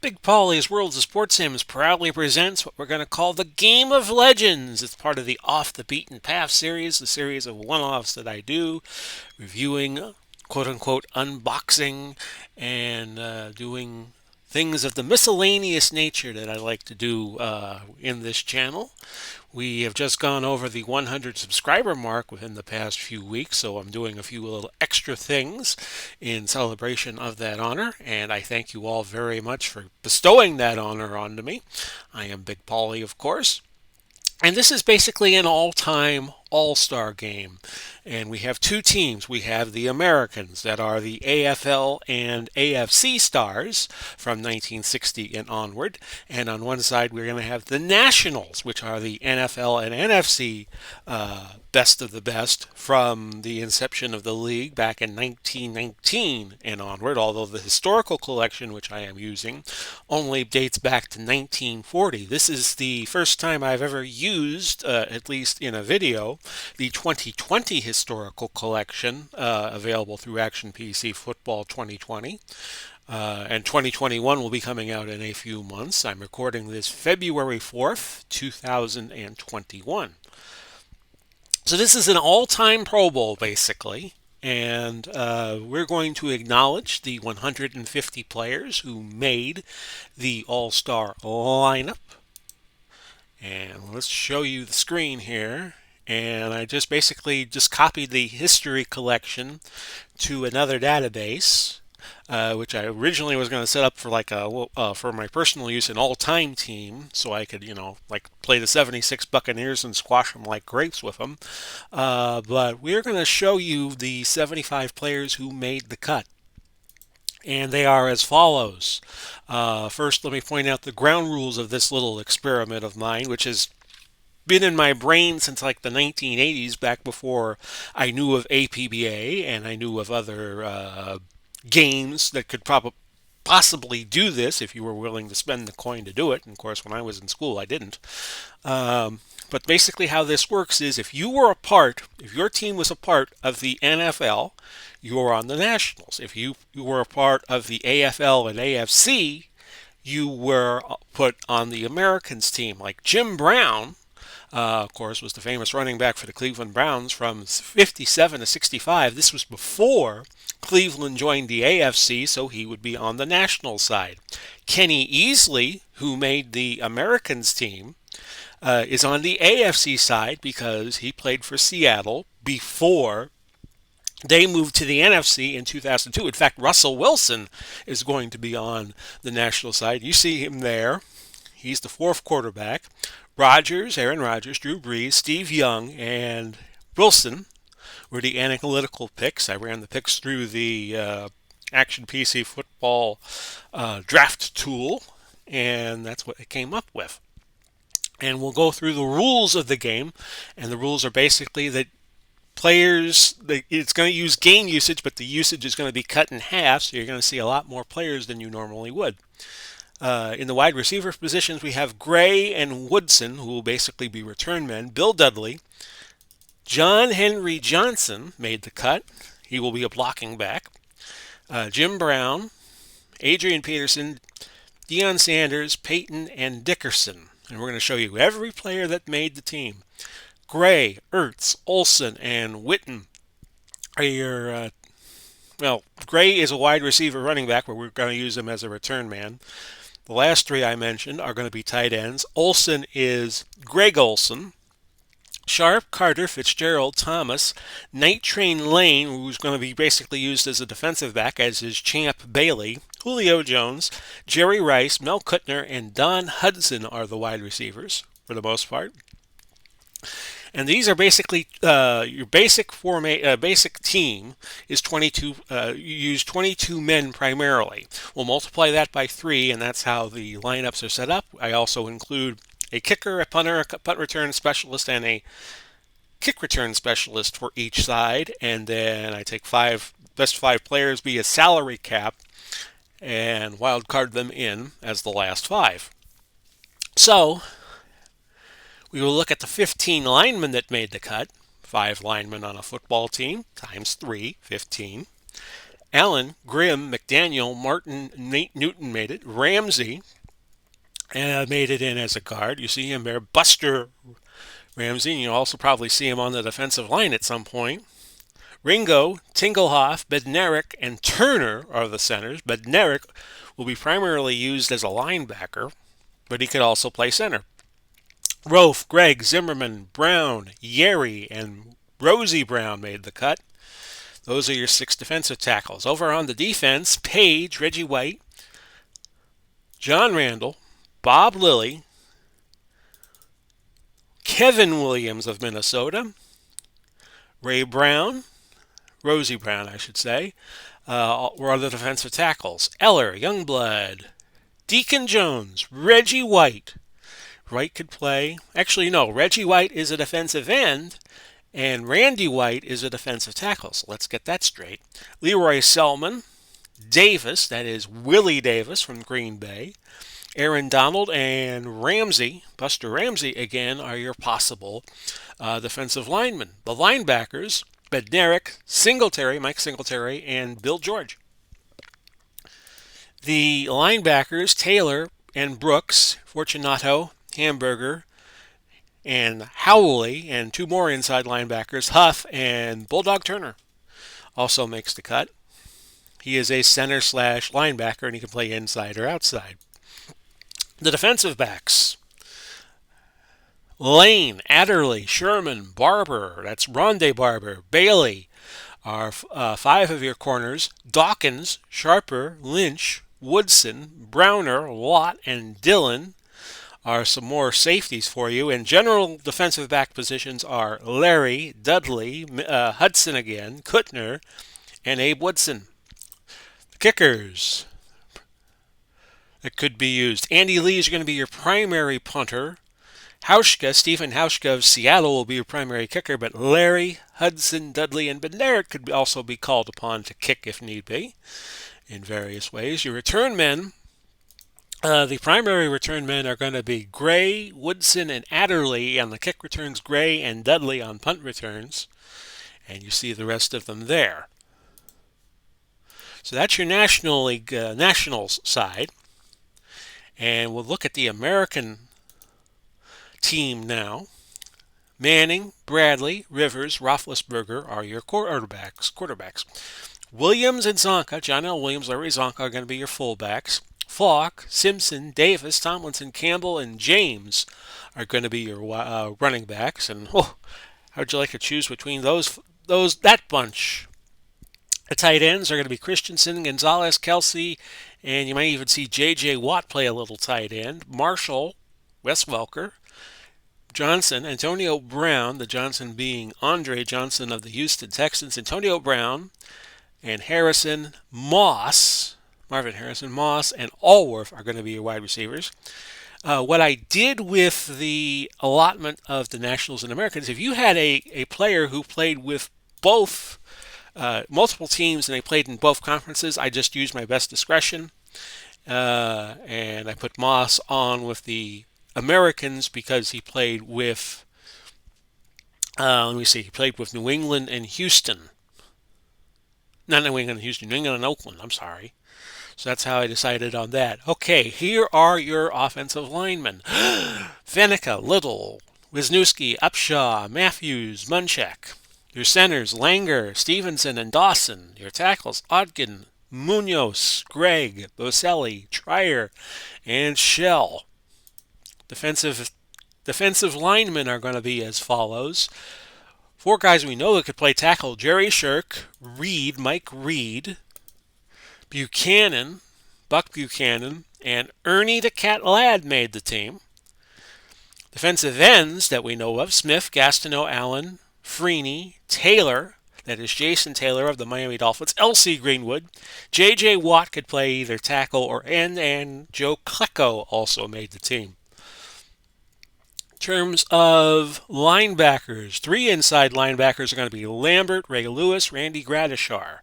Big Polly's Worlds of Sports Sims proudly presents what we're going to call the Game of Legends. It's part of the Off the Beaten Path series, the series of one offs that I do, reviewing, quote unquote, unboxing, and doing things of the miscellaneous nature that I like to do in this channel. We have just gone over the 100 subscriber mark within the past few weeks, so I'm doing a few little extra things in celebration of that honor, and I thank you all very much for bestowing that honor onto me. I am Big Polly, of course. And this is basically an all time all star game. And we have two teams. We have the Americans that are the AFL and AFC stars from 1960 and onward. And on one side, we're going to have the Nationals, which are the NFL and NFC best of the best from the inception of the league back in 1919 and onward, although the historical collection, which I am using, only dates back to 1940. This is the first time I've ever used, at least in a video, the 2020 historical collection available through Action PC Football 2020. And 2021 will be coming out in a few months. I'm recording this February 4th, 2021. So this is an all-time Pro Bowl, basically. And we're going to acknowledge the 150 players who made the All-Star lineup. And let's show you the screen here. And I just basically just copied the history collection to another database, which I originally was going to set up for like for my personal use, an all-time team, so I could like play the '76 Buccaneers and squash them like grapes with them. But we're going to show you the 75 players who made the cut. And they are as follows. First, let me point out the ground rules of this little experiment of mine, which has been in my brain since like the 1980s, back before I knew of APBA and I knew of other games that could possibly do this if you were willing to spend the coin to do it. And of course, when I was in school, I didn't. But basically, how this works is if your team was a part of the NFL, you were on the Nationals. If you were a part of the AFL and AFC, you were put on the Americans team. Like Jim Brown, of course, was the famous running back for the Cleveland Browns from 57 to 65. This was before Cleveland joined the AFC, so he would be on the national side. Kenny Easley, who made the Americans team, is on the AFC side because he played for Seattle before they moved to the NFC in 2002. In fact, Russell Wilson is going to be on the national side. You see him there. He's the fourth quarterback. Aaron Rodgers, Drew Brees, Steve Young, and Wilson were the analytical picks. I ran the picks through the Action PC Football draft tool, and that's what it came up with. And we'll go through the rules of the game, and the rules are basically that it's going to use game usage, but the usage is going to be cut in half, so you're going to see a lot more players than you normally would. In the wide receiver positions, we have Gray and Woodson, who will basically be return men. Bill Dudley. John Henry Johnson made the cut. He will be a blocking back. Jim Brown, Adrian Peterson, Deion Sanders, Peyton, and Dickerson. And we're going to show you every player that made the team. Gray, Ertz, Olson, and Witten are your Gray is a wide receiver running back, where we're going to use him as a return man. The last three I mentioned are going to be tight ends. Olson is Greg Olson. Sharp, Carter, Fitzgerald, Thomas, Night Train Lane, who's going to be basically used as a defensive back, as is Champ Bailey. Julio Jones, Jerry Rice, Mel Kuttner, and Don Hudson are the wide receivers for the most part. And these are basically your basic team is 22. You use 22 men primarily. We'll multiply that by 3, and that's how the lineups are set up. I also include a kicker, a punter, a punt return specialist, and a kick return specialist for each side. And then I take best 5 players via salary cap and wild card them in as the last 5. So we will look at the 15 linemen that made the cut. 5 linemen on a football team times 3, 15. Allen, Grimm, McDaniel, Martin, Nate Newton made it. Ramsey made it in as a guard. You see him there. Buster Ramsey, and you'll also probably see him on the defensive line at some point. Ringo, Tingelhoff, Bednarik, and Turner are the centers. Bednarik will be primarily used as a linebacker, but he could also play center. Rofe, Gregg, Zimmerman, Brown, Yeri, and Rosie Brown made the cut. Those are your 6 defensive tackles. Over on the defense, Page, Reggie White, John Randall, Bob Lilly, Kevin Williams of Minnesota, Ray Brown, Rosie Brown, I should say, were other defensive tackles. Eller, Youngblood, Deacon Jones, Reggie White. White could play. Actually, no, Reggie White is a defensive end, and Randy White is a defensive tackle. So let's get that straight. Leroy Selman, Davis, that is Willie Davis from Green Bay, Aaron Donald, and Ramsey, Buster Ramsey again, are your possible defensive linemen. The linebackers, Bednarik, Singletary, Mike Singletary, and Bill George. The linebackers, Taylor and Brooks, Fortunato, Hamburger, and Howley, and 2 more inside linebackers, Huff and Bulldog Turner, also makes the cut. He is a center slash linebacker, and he can play inside or outside. The defensive backs, Lane, Adderley, Sherman, Barber, that's Rondé Barber, Bailey, are 5 of your corners. Dawkins, Sharper, Lynch, Woodson, Browner, Watt, and Dillon are some more safeties for you. And general defensive back positions are Larry, Dudley, Hudson again, Kuttner, and Abe Woodson. The kickers that could be used. Andy Lee is going to be your primary punter. Hauschka, Stephen Hauschka of Seattle will be your primary kicker, but Larry, Hudson, Dudley, and Bednarik could also be called upon to kick if need be in various ways. Your return men, the primary return men are going to be Gray, Woodson, and Adderley on the kick returns, Gray and Dudley on punt returns, and you see the rest of them there. So that's your National League Nationals side, and we'll look at the American team now. Manning, Bradley, Rivers, Roethlisberger are your quarterbacks. Williams and Zonka, John L. Williams, Larry Zonka are going to be your fullbacks. Falk, Simpson, Davis, Tomlinson, Campbell, and James are going to be your running backs. And how'd you like to choose between that bunch? The tight ends are going to be Christensen, Gonzalez, Kelsey, and you might even see J.J. Watt play a little tight end. Marshall, Wes Welker, Johnson, Antonio Brown, the Johnson being Andre Johnson of the Houston Texans, Antonio Brown, and Harrison, Moss, Marvin Harrison, Moss, and Allworth are going to be your wide receivers. What I did with the allotment of the Nationals and Americans, if you had a player who played with both multiple teams and they played in both conferences, I just used my best discretion, and I put Moss on with the Americans because he played with, he played with New England and Houston. Not New England and Houston, New England and Oakland, I'm sorry. So that's how I decided on that. Okay, here are your offensive linemen. Vanica, Little, Wisniewski, Upshaw, Matthews, Munchak. Your centers, Langer, Stevenson, and Dawson. Your tackles, Ogden, Munoz, Gregg, Boselli, Trier, and Shell. Defensive linemen are going to be as follows. 4 guys we know that could play tackle: Jerry Shirk, Mike Reed, Buchanan, Buck Buchanan, and Ernie the Cat Ladd made the team. Defensive ends that we know of: Smith, Gastineau, Allen, Freeney, Taylor, that is Jason Taylor of the Miami Dolphins, L.C. Greenwood, J.J. Watt could play either tackle or end, and Joe Klecko also made the team. In terms of linebackers, 3 inside linebackers are going to be Lambert, Ray Lewis, Randy Gradishar.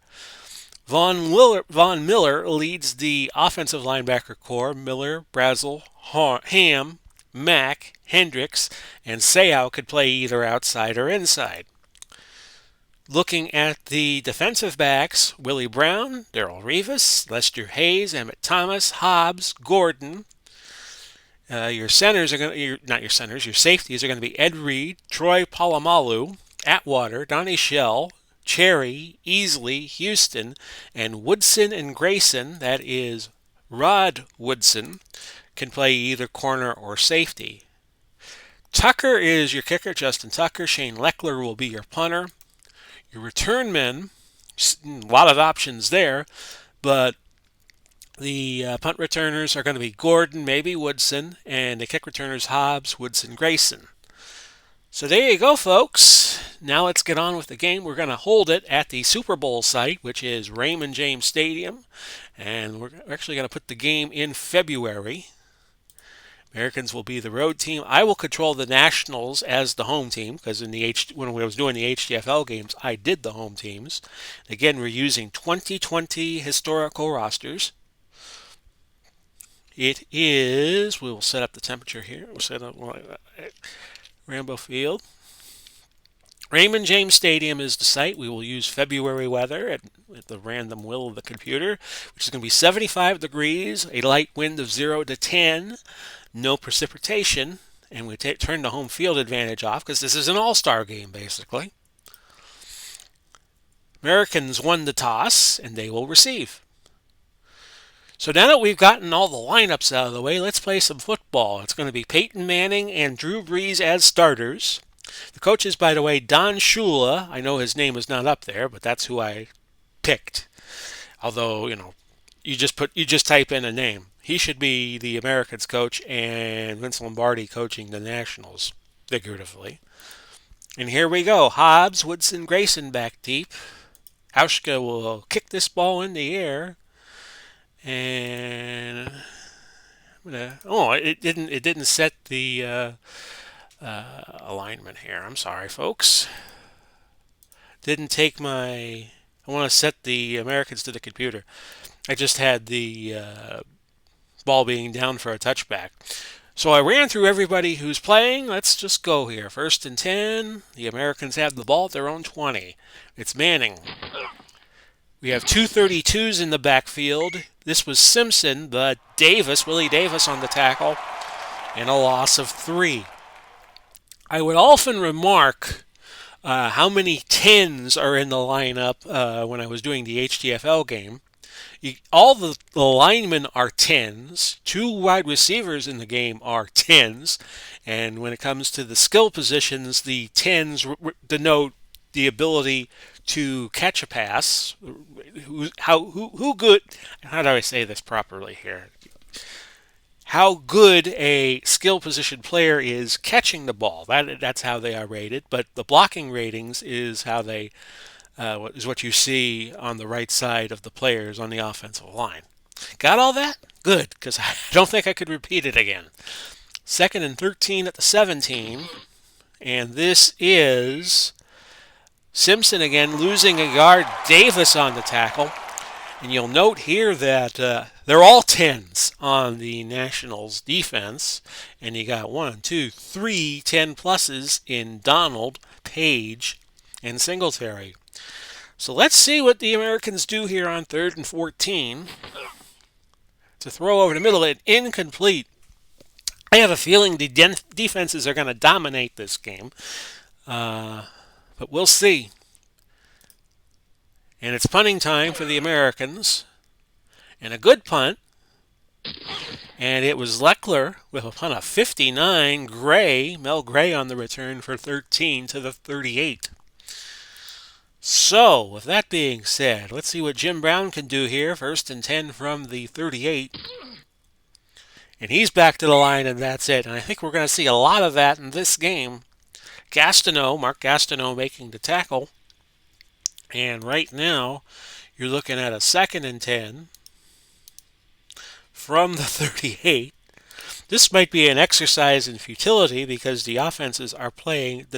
Von Miller leads the offensive linebacker core. Miller, Brazel, Ham, Mack, Hendricks, and Seau could play either outside or inside. Looking at the defensive backs, Willie Brown, Darrell Revis, Lester Hayes, Emmett Thomas, Hobbs, Gordon. Your centers are going to, not your centers, your safeties are going to be Ed Reed, Troy Polamalu, Atwater, Donnie Shell, Cherry, Easley, Houston, and Woodson and Grayson, that is Rod Woodson, can play either corner or safety. Tucker is your kicker, Justin Tucker. Shane Leckler will be your punter. Your return men, a lot of options there, but the punt returners are going to be Gordon, maybe Woodson, and the kick returners Hobbs, Woodson, Grayson. So there you go, folks. Now let's get on with the game. We're going to hold it at the Super Bowl site, which is Raymond James Stadium, and we're actually going to put the game in February. Americans will be the road team. I will control the Nationals as the home team because when I was doing the HDFL games, I did the home teams. Again, we're using 2020 historical rosters. It is, we will set up the temperature here. We'll set up Rambo Field. Raymond James Stadium is the site. We will use February weather at the random will of the computer, which is going to be 75 degrees, a light wind of 0 to 10, no precipitation, and we turn the home field advantage off because this is an all-star game, basically. Americans won the toss, and they will receive. So now that we've gotten all the lineups out of the way, let's play some football. It's going to be Peyton Manning and Drew Brees as starters. The coach is, by the way, Don Shula. I know his name is not up there, but that's who I picked. Although, you just type in a name. He should be the Americans coach and Vince Lombardi coaching the Nationals, figuratively. And here we go. Hobbs, Woodson, Grayson back deep. Hauschka will kick this ball in the air. And it didn't set the alignment here. I'm sorry, folks. Didn't take I want to set the Americans to the computer. I just had the ball being down for a touchback. So I ran through everybody who's playing. Let's just go here. 1st and 10. The Americans have the ball at their own 20. It's Manning. We have 232s in the backfield. This was Simpson, but Willie Davis on the tackle, and a loss of 3. I would often remark how many 10s are in the lineup when I was doing the HTFL game. All the linemen are 10s. 2 wide receivers in the game are 10s. And when it comes to the skill positions, the 10s denote the ability to catch a pass. How good? How do I say this properly here? How good a skill position player is catching the ball. That's how they are rated. But the blocking ratings is how they is what you see on the right side of the players on the offensive line. Got all that? Good, because I don't think I could repeat it again. 2nd and 13 at the 17, and this is Simpson again losing a yard. Davis on the tackle. And you'll note here that they're all 10s on the Nationals defense. And you got 1, 2, 3 10 pluses in Donald, Page, and Singletary. So let's see what the Americans do here on 3rd and 14. To throw over the middle, and incomplete. I have a feeling the defenses are going to dominate this game. But we'll see. And it's punting time for the Americans. And a good punt. And it was Leckler with a punt of 59. Mel Gray on the return for 13 to the 38. So, with that being said, let's see what Jim Brown can do here. 1st and 10 from the 38. And he's back to the line, and that's it. And I think we're going to see a lot of that in this game. Mark Gastineau making the tackle. And right now, you're looking at a 2nd and 10 from the 38. This might be an exercise in futility because the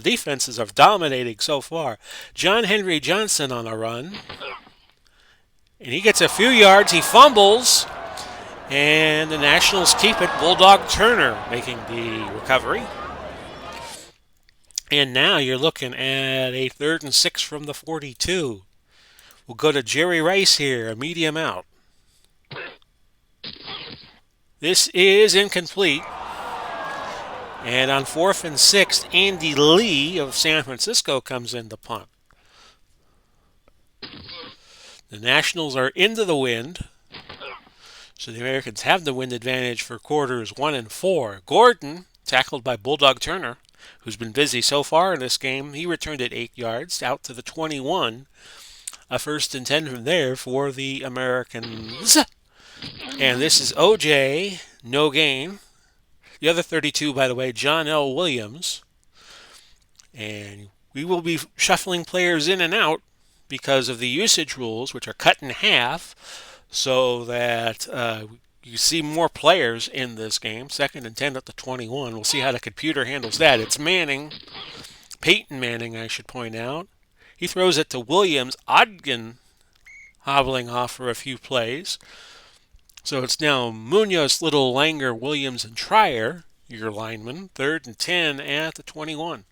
defenses are dominating so far. John Henry Johnson on a run. And he gets a few yards. He fumbles. And the Nationals keep it. Bulldog Turner making the recovery. And now you're looking at a 3rd and 6 from the 42. We'll go to Jerry Rice here, a medium out. This is incomplete. And on 4th and 6, Andy Lee of San Francisco comes in to punt. The Nationals are into the wind, so the Americans have the wind advantage for quarters 1 and 4. Gordon, tackled by Bulldog Turner, who's been busy so far in this game, he returned it 8 yards out to the 21. A 1st and 10 from there for the Americans. And this is OJ, no gain. The other 32, by the way, John L. Williams. And we will be shuffling players in and out because of the usage rules, which are cut in half, so that you see more players in this game. 2nd and 10 at the 21. We'll see how the computer handles that. It's Manning, Peyton Manning, I should point out. He throws it to Williams. Ogden hobbling off for a few plays. So it's now Munoz, Little, Langer, Williams, and Trier, your linemen. 3rd and 10 at the 21.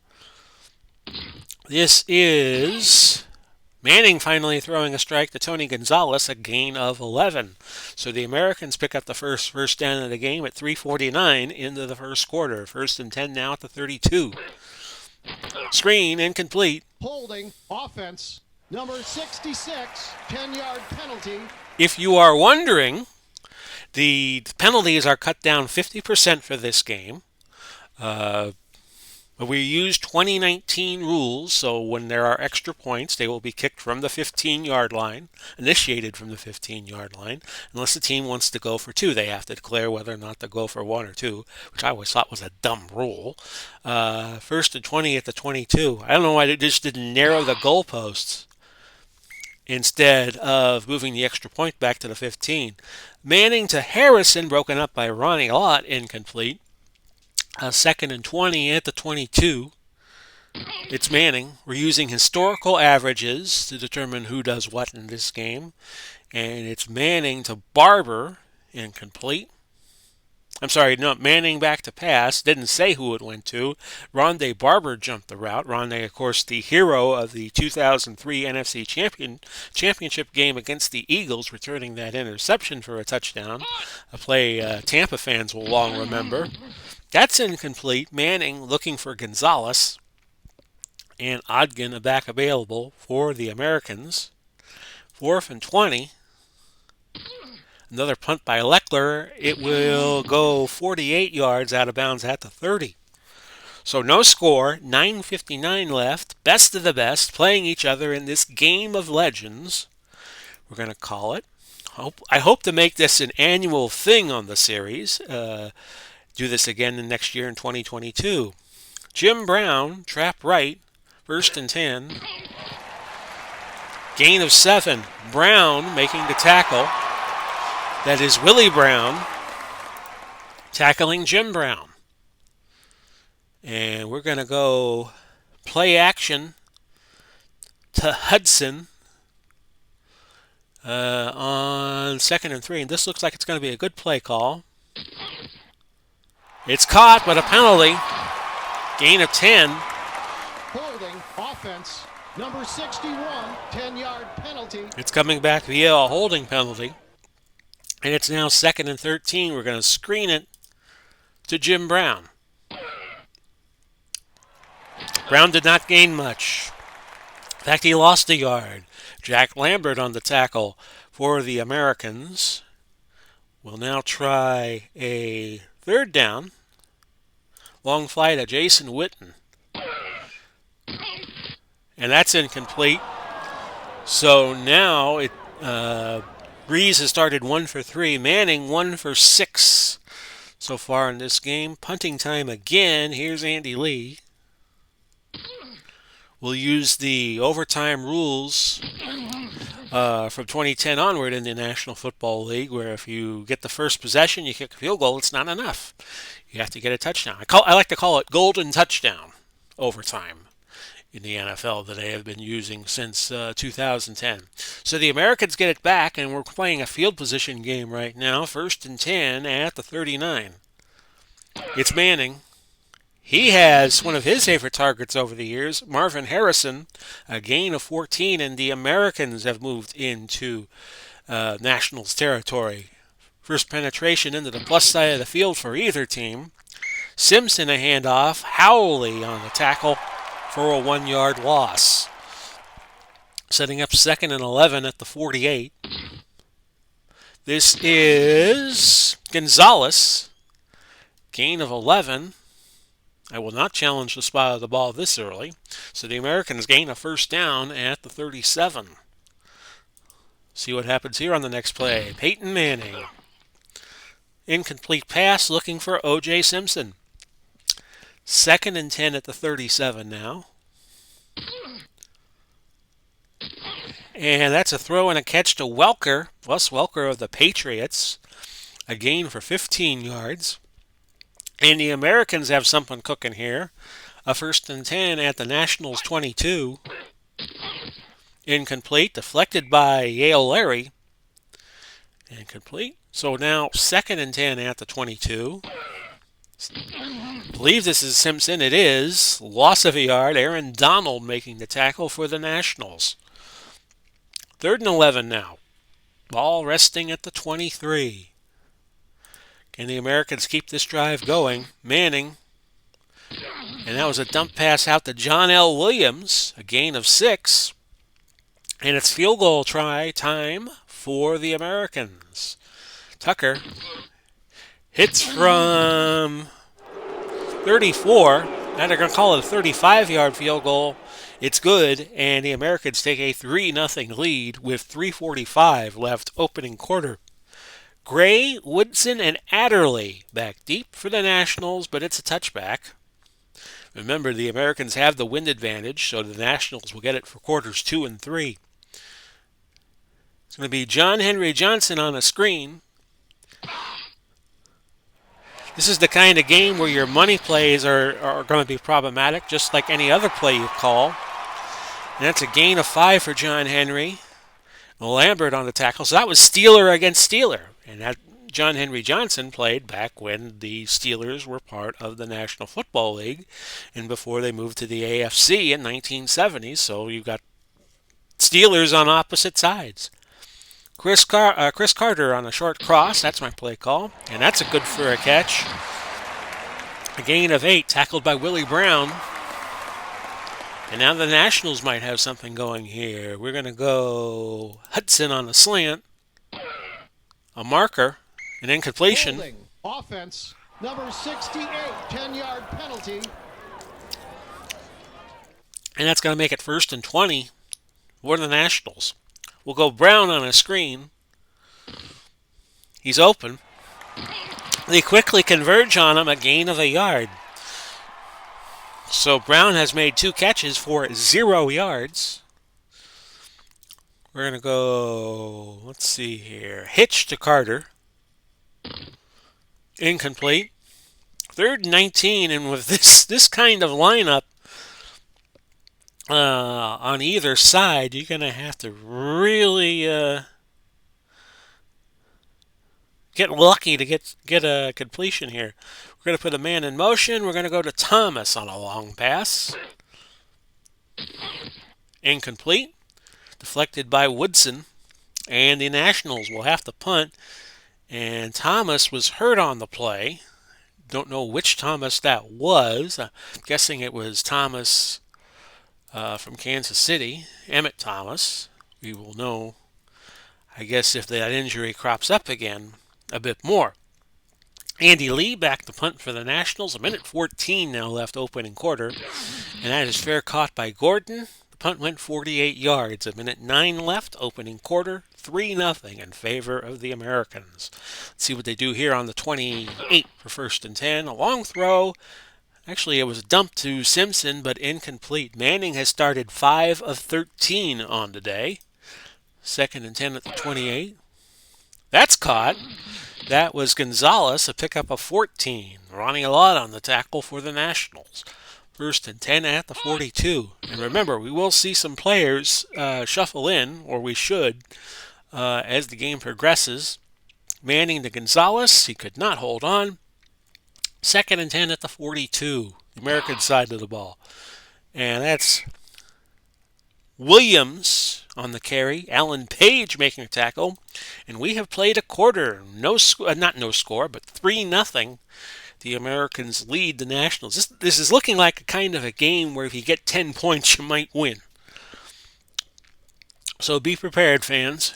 This is Manning finally throwing a strike to Tony Gonzalez, a gain of 11. So the Americans pick up the first down of the game at 3:49 into the first quarter. 1st and 10 now at the 32. Screen incomplete. Holding offense number 66, 10-yard penalty. If you are wondering, the penalties are cut down 50% for this game. We use 2019 rules, so when there are extra points, they will be kicked from the 15-yard line, initiated from the 15-yard line. Unless the team wants to go for 2, they have to declare whether or not to go for 1 or 2, which I always thought was a dumb rule. 1st and 20 at the 22. I don't know why they just didn't narrow the goalposts instead of moving the extra point back to the 15. Manning to Harrison, broken up by Ronnie Lott, incomplete. 2nd and 20 at the 22. It's Manning. We're using historical averages to determine who does what in this game. And it's Manning to Barber, incomplete. I'm sorry, no, Manning back to pass. Didn't say who it went to. Rondé Barber jumped the route. Rondé, of course, the hero of the 2003 NFC Championship game against the Eagles, returning that interception for a touchdown. A play Tampa fans will long remember. That's incomplete. Manning looking for Gonzalez. And Ogden back available for the Americans. 4th and 20. Another punt by Leckler. It will go 48 yards out of bounds at the 30. So no score, 9:59 left. Best of the best playing each other in this game of legends. We're going to call it. I hope to make this an annual thing on the series. Do this again next year in 2022. Jim Brown, trap right, 1st and 10. Gain of 7. Brown making the tackle. That is Willie Brown tackling Jim Brown. And we're going to go play action to Hudson on 2nd and 3. And this looks like it's going to be a good play call. It's caught, but a penalty. Gain of 10. Holding offense number 61, 10-yard penalty. It's coming back via a holding penalty. And it's now 2nd and 13. We're going to screen it to Jim Brown. Brown did not gain much. In fact, he lost a yard. Jack Lambert on the tackle for the Americans. We'll now try a 3rd down. Long fly to Jason Witten. And that's incomplete. So now Breeze has started 1 for 3. Manning 1 for 6 so far in this game. Punting time again. Here's Andy Lee. We'll use the overtime rules from 2010 onward in the National Football League, where if you get the first possession, you kick a field goal, it's not enough. You have to get a touchdown. I like to call it golden touchdown overtime in the NFL that they have been using since 2010. So the Americans get it back, and we're playing a field position game right now. 1st and 10 at the 39. It's Manning. He has one of his favorite targets over the years, Marvin Harrison, a gain of 14, and the Americans have moved into Nationals territory. First penetration into the plus side of the field for either team. Simpson a handoff, Howley on the tackle for a 1-yard loss. Setting up 2nd and 11 at the 48. This is Gonzalez, gain of 11. I will not challenge the spot of the ball this early. So the Americans gain a first down at the 37. See what happens here on the next play. Peyton Manning. Incomplete pass looking for O.J. Simpson. 2nd and 10 at the 37 now. And that's a throw and a catch to Welker. Wes Welker of the Patriots. A gain for 15 yards. And the Americans have something cooking here. A 1st and 10 at the Nationals 22. Incomplete, deflected by Yale Larry. Incomplete. So now 2nd and 10 at the 22. I believe this is Simpson. It is. Loss of a yard. Aaron Donald making the tackle for the Nationals. 3rd and 11 now. Ball resting at the 23. Can the Americans keep this drive going? Manning. And that was a dump pass out to John L. Williams. A gain of 6. And it's field goal try time for the Americans. Tucker hits from 34. Now they're going to call it a 35-yard field goal. It's good, and the Americans take a 3-0 lead with 3:45 left opening quarter. Gray, Woodson, and Adderley back deep for the Nationals, but it's a touchback. Remember, the Americans have the wind advantage, so the Nationals will get it for quarters 2 and 3. It's going to be John Henry Johnson on a screen. This is the kind of game where your money plays are going to be problematic, just like any other play you call. And that's a gain of 5 for John Henry. Lambert on the tackle. So that was Steeler against Steeler. And that John Henry Johnson played back when the Steelers were part of the National Football League and before they moved to the AFC in 1970. So you've got Steelers on opposite sides. Chris Carter on a short cross. That's my play call. And that's a good for a catch. A gain of 8, tackled by Willie Brown. And now the Nationals might have something going here. We're going to go Hudson on a slant. A marker. An incompletion. Holding. Offense. Number 68. 10-yard penalty. And that's going to make it 1st and 20 for the Nationals. We'll go Brown on a screen. He's open. They quickly converge on him, a gain of a yard. So Brown has made 2 catches for 0 yards. We're going to go, let's see here, hitch to Carter. Incomplete. 3rd and 19, and with this kind of lineup on either side, you're going to have to really get lucky to get a completion here. We're going to put a man in motion. We're going to go to Thomas on a long pass. Incomplete. Deflected by Woodson. And the Nationals will have to punt. And Thomas was hurt on the play. Don't know which Thomas that was. I'm guessing it was Thomas from Kansas City, Emmett Thomas. We will know, I guess, if that injury crops up again a bit more. Andy Lee back to punt for the Nationals. 1:14 now left opening quarter. And that is fair caught by Gordon. The punt went 48 yards. 1:09 left opening quarter. 3-0 in favor of the Americans. Let's see what they do here on the 28 for 1st and 10. A long throw. Actually, it was a dump to Simpson, but incomplete. Manning has started 5 of 13 on the day. 2nd and 10 at the 28. That's caught. That was Gonzalez, a pickup of 14. Ronnie Lott on the tackle for the Nationals. 1st and 10 at the 42. And remember, we will see some players shuffle in, or we should, as the game progresses. Manning to Gonzalez. He could not hold on. Second and 10 at the 42, the American side of the ball. And that's Williams on the carry, Alan Page making a tackle, and we have played a quarter. Not no score, but 3-0. The Americans lead the Nationals. This is looking like a kind of a game where if you get 10 points, you might win. So be prepared, fans.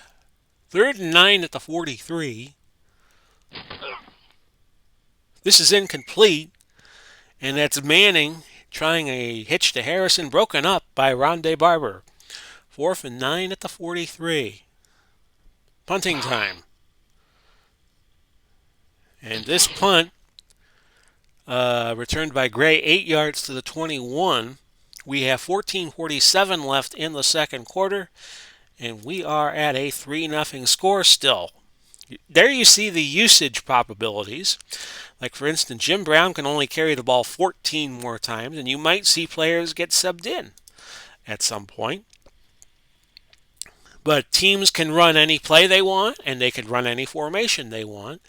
3rd and 9 at the 43. This is incomplete, and that's Manning trying a hitch to Harrison, broken up by Rondé Barber. 4th and 9 at the 43. Punting time. And this punt, returned by Gray, 8 yards to the 21. We have 14:47 left in the second quarter, and we are at a 3-0 score still. There you see the usage probabilities. Like, for instance, Jim Brown can only carry the ball 14 more times, and you might see players get subbed in at some point. But teams can run any play they want, and they can run any formation they want.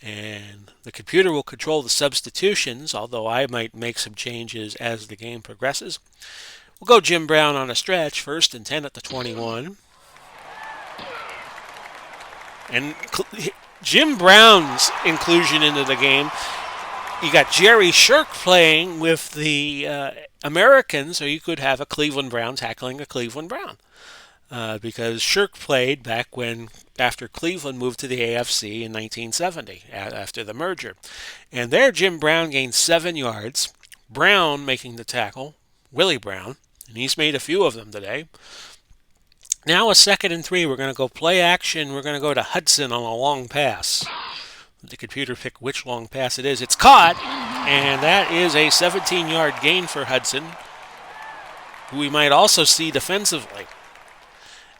And the computer will control the substitutions, although I might make some changes as the game progresses. We'll go Jim Brown on a stretch, 1st and 10 at the 21. And Jim Brown's inclusion into the game, you got Jerry Shirk playing with the Americans, or you could have a Cleveland Brown tackling a Cleveland Brown. Because Shirk played back after Cleveland moved to the AFC in 1970, after the merger. And there Jim Brown gained 7 yards. Brown making the tackle, Willie Brown, and he's made a few of them today. Now a 2nd and 3. We're going to go play action. We're going to go to Hudson on a long pass. The computer pick which long pass it is. It's caught, and that is a 17-yard gain for Hudson, who we might also see defensively.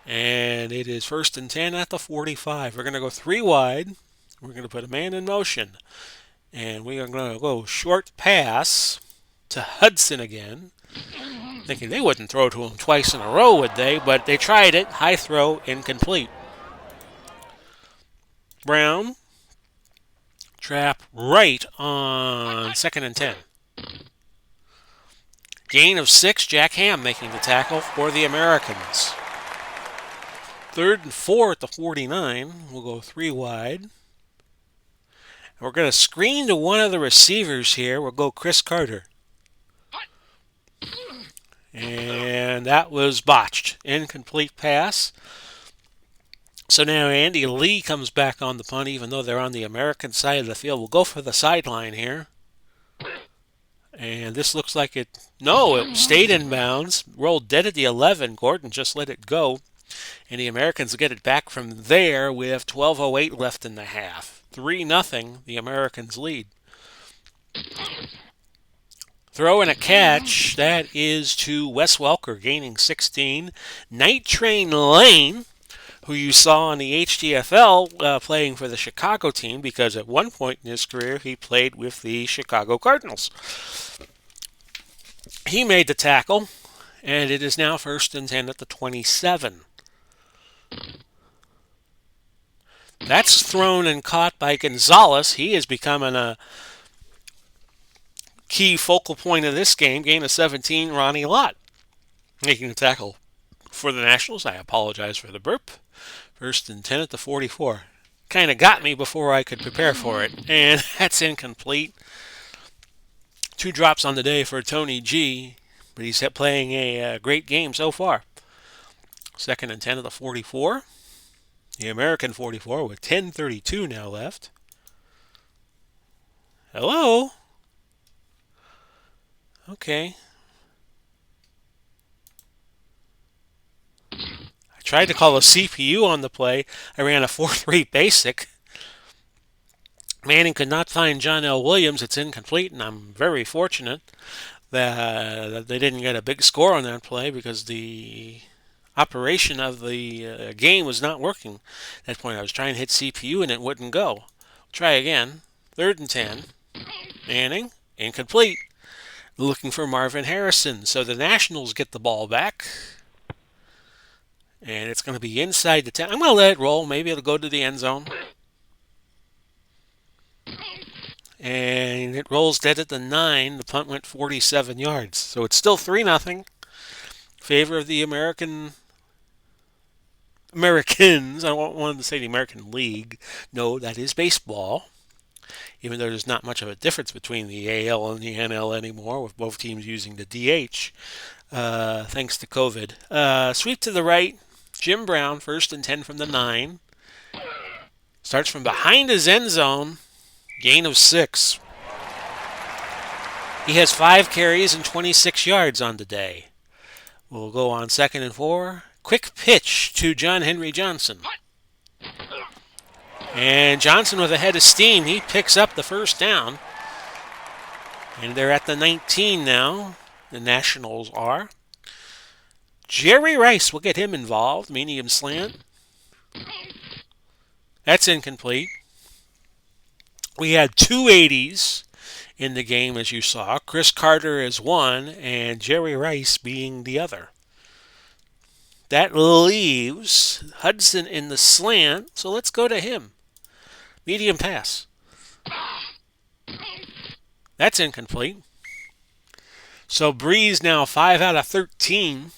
And it is 1st and 10 at the 45. We're going to go 3 wide. We're going to put a man in motion. And we are going to go short pass to Hudson again. Thinking they wouldn't throw to him twice in a row, would they? But they tried it. High throw, incomplete. Brown, trap right on 2nd and 10. Gain of 6, Jack Ham making the tackle for the Americans. 3rd and 4 at the 49. We'll go 3 wide. We're going to screen to one of the receivers here. We'll go Chris Carter. And that was botched. Incomplete pass. So now Andy Lee comes back on the punt, even though they're on the American side of the field. We'll go for the sideline here. And this looks like it stayed in bounds. Rolled dead at the 11. Gordon just let it go. And the Americans get it back from there with 12:08 left in the half. 3-0, the Americans lead. Throw and a catch. That is to Wes Welker, gaining 16. Night Train Lane, who you saw on the HDFL playing for the Chicago team, because at one point in his career he played with the Chicago Cardinals. He made the tackle, and it is now 1st and 10 at the 27. That's thrown and caught by Gonzalez. He is becoming a key focal point of this game. Gain of 17, Ronnie Lott making the tackle for the Nationals. I apologize for the burp. 1st and 10 at the 44. Kind of got me before I could prepare for it. And that's incomplete. 2 drops on the day for Tony G, but he's playing a great game so far. 2nd and 10 at the 44. The American 44 with 10:32 now left. Hello? Okay. I tried to call a CPU on the play. I ran a 4-3 basic. Manning could not find John L. Williams. It's incomplete, and I'm very fortunate that they didn't get a big score on that play, because the operation of the game was not working. At that point, I was trying to hit CPU and it wouldn't go. Try again. 3rd and 10. Manning, incomplete. Looking for Marvin Harrison. So the Nationals get the ball back. And it's going to be inside the 10. I'm going to let it roll. Maybe it'll go to the end zone. and it rolls dead at the 9. The punt went 47 yards. So it's still 3-0. Favor of the Americans. I wanted to say the American League. No, that is baseball. Even though there's not much of a difference between the AL and the NL anymore, with both teams using the DH, thanks to COVID. Sweep to the right. Jim Brown, 1st and 10 from the 9. Starts from behind his end zone. Gain of 6. He has 5 carries and 26 yards on the day. We'll go on 2nd and 4. Quick pitch to John Henry Johnson. And Johnson with a head of steam. He picks up the first down. And they're at the 19 now. The Nationals are. Jerry Rice will get him involved. Medium slant. That's incomplete. We had 2 80s in the game, as you saw. Chris Carter is one, and Jerry Rice being the other. That leaves Hudson in the slant, so let's go to him. Medium pass. That's incomplete. So Breeze now 5 out of 13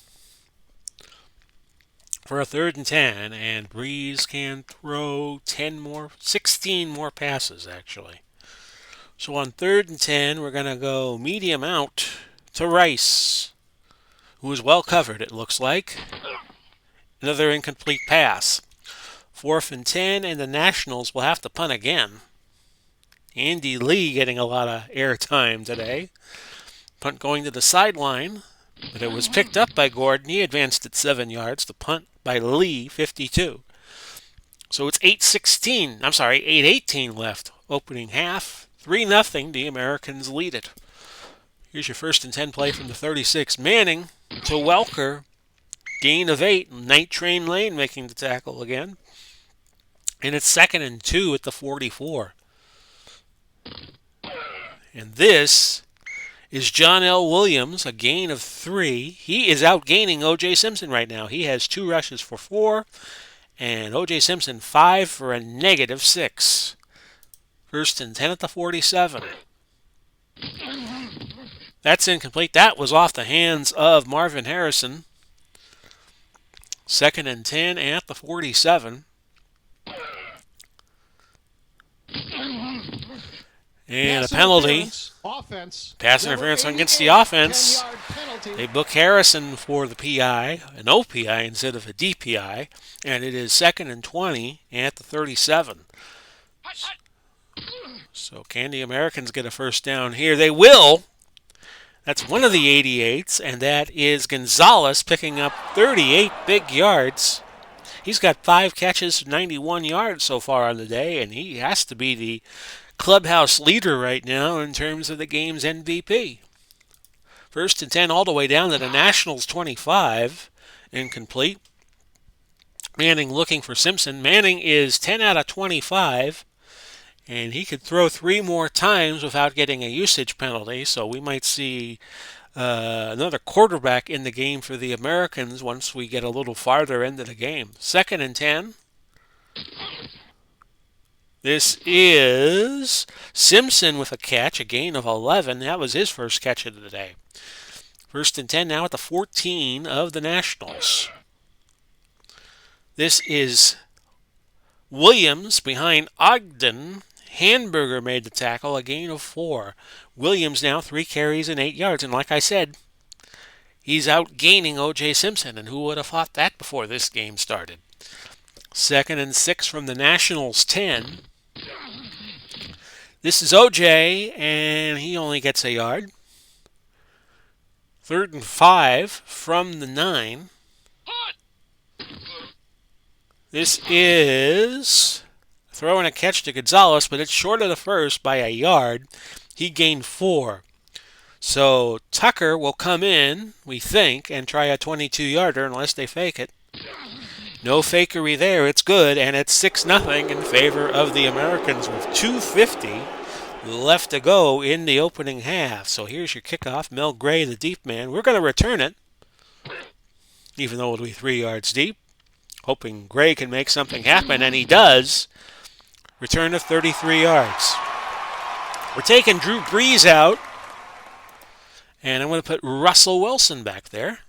for a 3rd and 10, and Breeze can throw 16 more passes, actually. So on 3rd and 10, we're going to go medium out to Rice, who is well covered, it looks like. Another incomplete pass. 4th and 10, and the Nationals will have to punt again. Andy Lee getting a lot of airtime today. Punt going to the sideline, but it was picked up by Gordon. He advanced it 7 yards. The punt by Lee, 52. So it's 8:18 left. Opening half, 3-0. The Americans lead it. Here's your 1st and 10 play from the 36. Manning to Welker. Gain of 8. Night Train Lane making the tackle again. And it's 2nd and 2 at the 44. And this is John L. Williams, a gain of 3. He is outgaining O.J. Simpson right now. He has 2 rushes for 4, and O.J. Simpson 5 for a negative 6. 1st and 10 at the 47. That's incomplete. That was off the hands of Marvin Harrison. 2nd and 10 at the 47. And a penalty. Pass interference against the offense. They book Harrison for the PI, an OPI instead of a DPI, and it is 2nd and 20 at the 37. So can the Americans get a first down here? They will. That's one of the 88s, and that is Gonzalez picking up 38 big yards. He's got 5 catches, 91 yards so far on the day, and he has to be the clubhouse leader right now in terms of the game's MVP. 1st and 10 all the way down to the Nationals 25. Incomplete. Manning looking for Simpson. Manning is 10 out of 25. And he could throw 3 more times without getting a usage penalty. So we might see another quarterback in the game for the Americans once we get a little farther into the game. 2nd and 10. This is Simpson with a catch, a gain of 11. That was his first catch of the day. 1st and 10 now at the 14 of the Nationals. This is Williams behind Ogden. Hamburger made the tackle, a gain of 4. Williams now 3 carries and 8 yards. And like I said, he's outgaining O.J. Simpson. And who would have thought that before this game started? 2nd and 6 from the Nationals 10. This is O.J., and he only gets a yard. 3rd and 5 from the 9. This is throwing a catch to Gonzalez, but it's short of the first by a yard. He gained 4. So Tucker will come in, we think, and try a 22-yarder unless they fake it. No fakery there. It's good, and it's 6-0 in favor of the Americans with 2:50 left to go in the opening half. So here's your kickoff. Mel Gray, the deep man. We're going to return it, even though it'll be 3 yards deep. Hoping Gray can make something happen, and he does. Return of 33 yards. We're taking Drew Brees out. And I'm going to put Russell Wilson back there.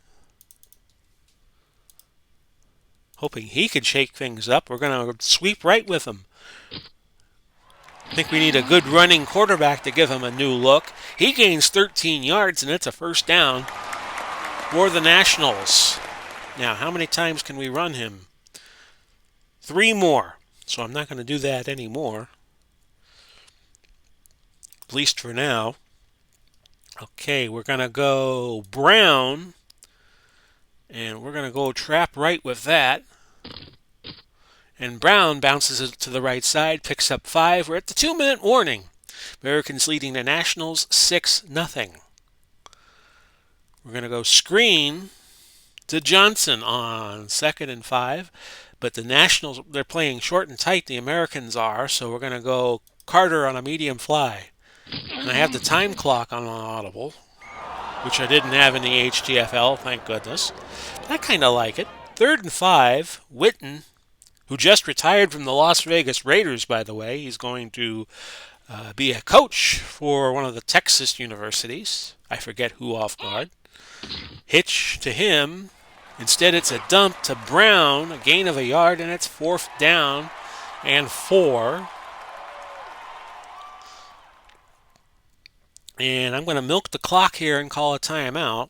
Hoping he could shake things up. We're going to sweep right with him. I think we need a good running quarterback to give him a new look. He gains 13 yards, and it's a first down for the Nationals. Now, how many times can we run him? 3 more. So I'm not going to do that anymore. At least for now. Okay, we're going to go Brown. And we're going to go trap right with that. And Brown bounces it to the right side, picks up 5. We're at the 2-minute warning. Americans leading the Nationals 6-0. We're going to go screen to Johnson on 2nd and 5. But the Nationals, they're playing short and tight, the Americans are. So we're going to go Carter on a medium fly. And I have the time clock on audible, which I didn't have in the HTFL, thank goodness. I kind of like it. 3rd and 5, Witten, who just retired from the Las Vegas Raiders, by the way. He's going to be a coach for one of the Texas universities. I forget who off guard. Hitch to him. Instead, it's a dump to Brown, a gain of a yard, and it's 4th down and 4. And I'm going to milk the clock here and call a timeout.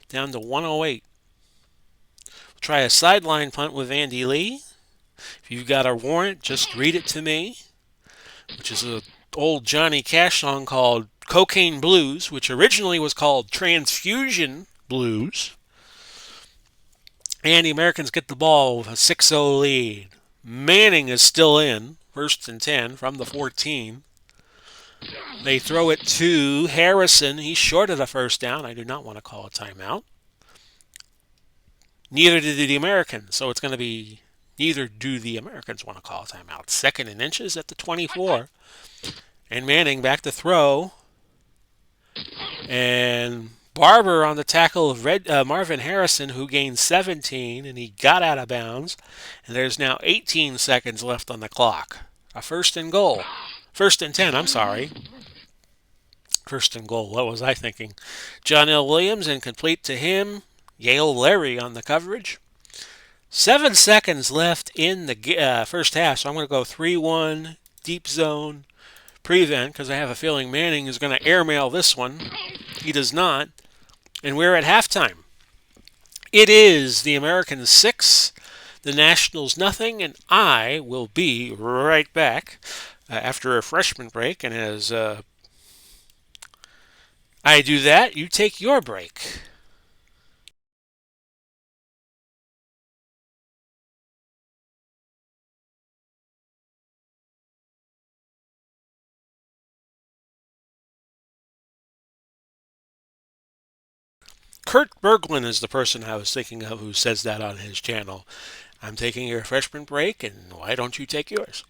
Down to 1:08. We'll try a sideline punt with Andy Lee. If you've got a warrant, just read it to me. Which is an old Johnny Cash song called Cocaine Blues, which originally was called Transfusion Blues. And the Americans get the ball with a 6-0 lead. Manning is still in, 1st and 10 from the 14. They throw it to Harrison. He's short of the first down. I do not want to call a timeout. Neither do the Americans. So it's going to be neither do the Americans want to call a timeout. 2nd and inches at the 24. And Manning back to throw. And Barber on the tackle of Marvin Harrison, who gained 17, and he got out of bounds. And there's now 18 seconds left on the clock. A 1st and goal. 1st and 10, I'm sorry. 1st and goal. What was I thinking? John L. Williams, incomplete to him. Yale Larry on the coverage. 7 seconds left in the first half, so I'm going to go 3-1, deep zone, prevent, because I have a feeling Manning is going to airmail this one. He does not. And we're at halftime. It is the Americans 6, the Nationals nothing, and I will be right back after a refreshment break. And as I do that, you take your break. Kurt Berglund is the person I was thinking of who says that on his channel. I'm taking a refreshment break, and why don't you take yours?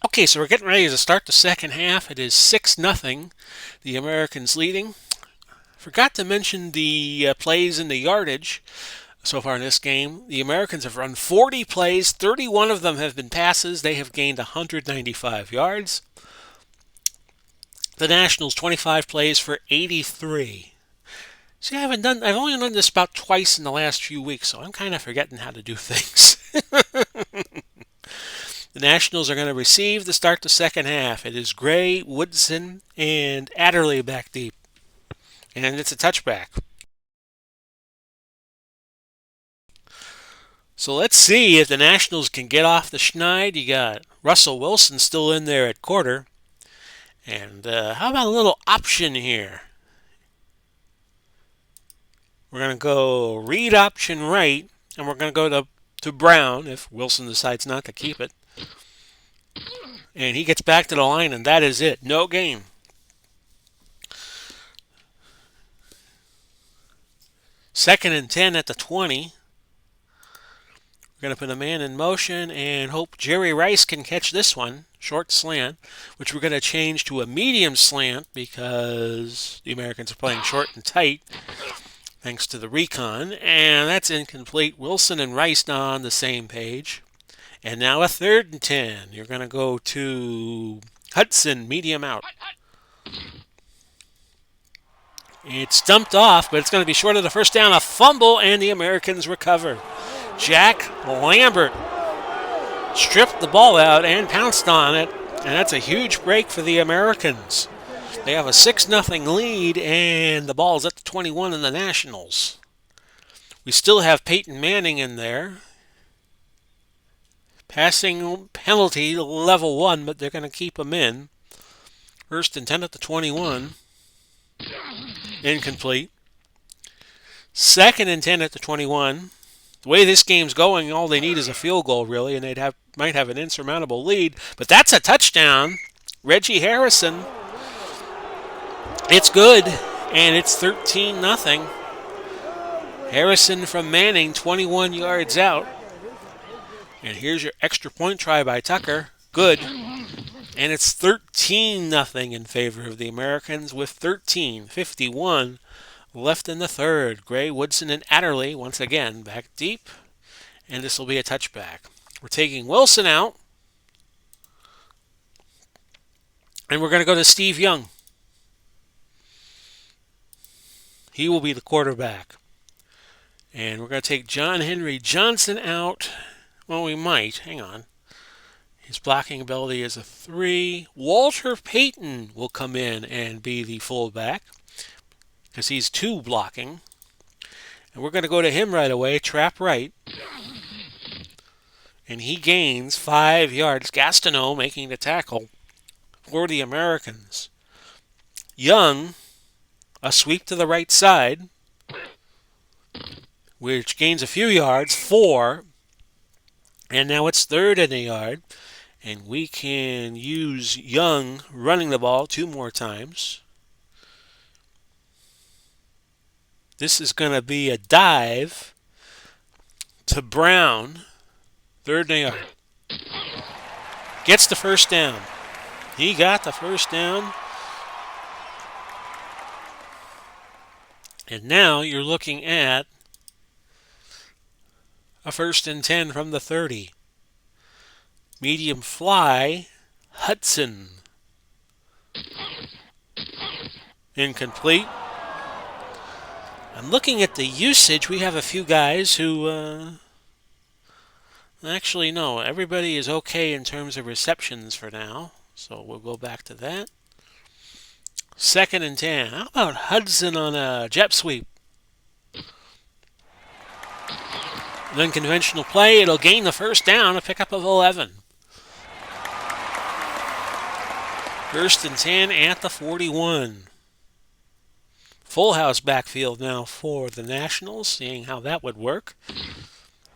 Okay, so we're getting ready to start the second half. It is 6-0, the Americans leading. Forgot to mention the plays and the yardage so far in this game. The Americans have run 40 plays. 31 of them have been passes. They have gained 195 yards. The Nationals 25 plays for 83. See, I've only done this about twice in the last few weeks, so I'm kind of forgetting how to do things. The Nationals are going to receive to start the second half. It is Gray, Woodson, and Adderley back deep. And it's a touchback. So let's see if the Nationals can get off the schneid. You got Russell Wilson still in there at quarter. And how about a little option here? We're going to go read option right, and we're going to go to Brown if Wilson decides not to keep it. And he gets back to the line, and that is it. No gain. Second and 10 at the 20. We're going to put a man in motion and hope Jerry Rice can catch this one. Short slant, which we're going to change to a medium slant because the Americans are playing short and tight. Thanks to the recon, and that's incomplete. Wilson and Rice now on the same page. And now a 3rd and 10. You're going to go to Hudson, medium out. It's dumped off, but it's going to be short of the first down. A fumble, and the Americans recover. Jack Lambert stripped the ball out and pounced on it, and that's a huge break for the Americans. They have a 6-0 lead, and the ball's at the 21 in the Nationals. We still have Peyton Manning in there. Passing penalty level 1, but they're going to keep him in. First and 10 at the 21. Incomplete. Second and 10 at the 21. The way this game's going, all they need is a field goal, really, and they might have an insurmountable lead. But that's a touchdown. Reggie Harrison. It's good, and it's 13-0. Harrison from Manning, 21 yards out. And here's your extra point try by Tucker. Good. And it's 13-0 in favor of the Americans with 13:51 left in the third. Gray, Woodson, and Adderley once again back deep. And this will be a touchback. We're taking Wilson out. And we're going to go to Steve Young. He will be the quarterback. And we're going to take John Henry Johnson out. Well, we might. Hang on. His blocking ability is a 3. Walter Payton will come in and be the fullback because he's 2 blocking. And we're going to go to him right away, trap right. And he gains 5 yards. Gastineau making the tackle for the Americans. Young, a sweep to the right side, which gains a few yards, 4. And now it's 3rd and a yard. And we can use Young running the ball 2 more times. This is going to be a dive to Brown. 3rd and a yard. Gets the first down. He got the first down. And now you're looking at a 1st and 10 from the 30. Medium fly, Hudson. Incomplete. I'm looking at the usage. We have a few guys who... Actually, no. Everybody is okay in terms of receptions for now. So we'll go back to that. 2nd and 10. How about Hudson on a jet sweep? An unconventional play. It'll gain the first down, a pickup of 11. 1st and 10 at the 41. Full house backfield now for the Nationals, seeing how that would work.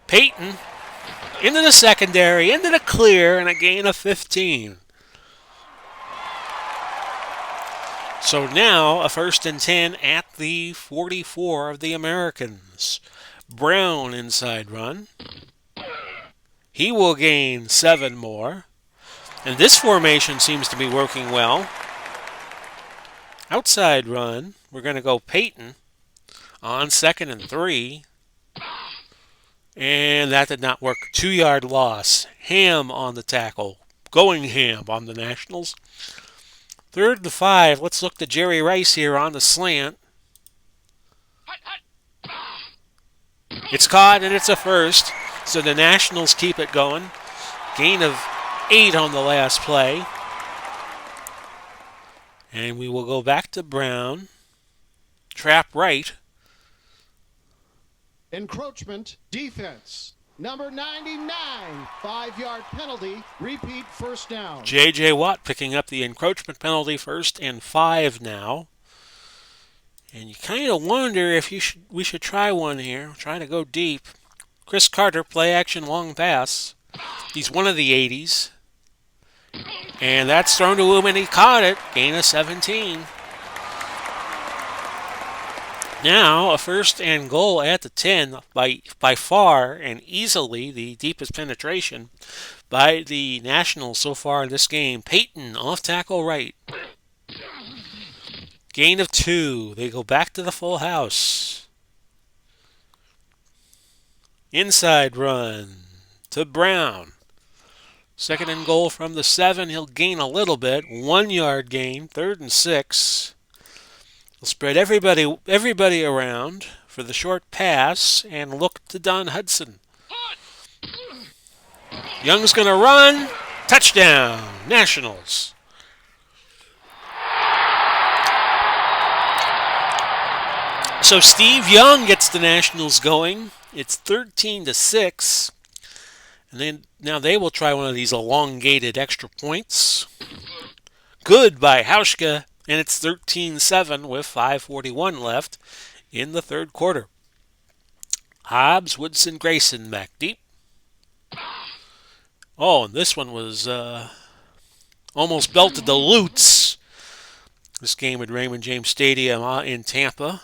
Peyton into the secondary, into the clear, and a gain of 15. So now a 1st and 10 at the 44 of the Americans. Brown inside run. He will gain 7 more. And this formation seems to be working well. Outside run. We're going to go Peyton on 2nd and 3. And that did not work. 2-yard loss. Ham on the tackle. Going ham on the Nationals. 3rd and 5. Let's look to Jerry Rice here on the slant. It's caught and it's a first. So the Nationals keep it going. Gain of 8 on the last play. And we will go back to Brown. Trap right. Encroachment defense. Number 99, 5-yard penalty. Repeat first down. J.J. Watt picking up the encroachment penalty, 1st and 5 now. And you kind of wonder if we should try one here. Try to go deep. Chris Carter, play action long pass. He's one of the 80s. And that's thrown to him and he caught it. Gain of 17. Now a 1st and goal at the 10 by far and easily the deepest penetration by the Nationals so far in this game. Peyton off tackle right. Gain of 2. They go back to the full house. Inside run to Brown. Second and goal from the 7. He'll gain a little bit. 1 yard gain. 3rd and 6. He'll spread everybody around for the short pass and look to Don Hudson. Young's going to run. Touchdown, Nationals. So Steve Young gets the Nationals going. It's 13-6. And then now they will try one of these elongated extra points. Good by Hauschka, and it's 13-7 with 5:41 left in the third quarter. Hobbs, Woodson, Grayson back deep. Oh, and this one was almost belted to Lutz. This game at Raymond James Stadium in Tampa,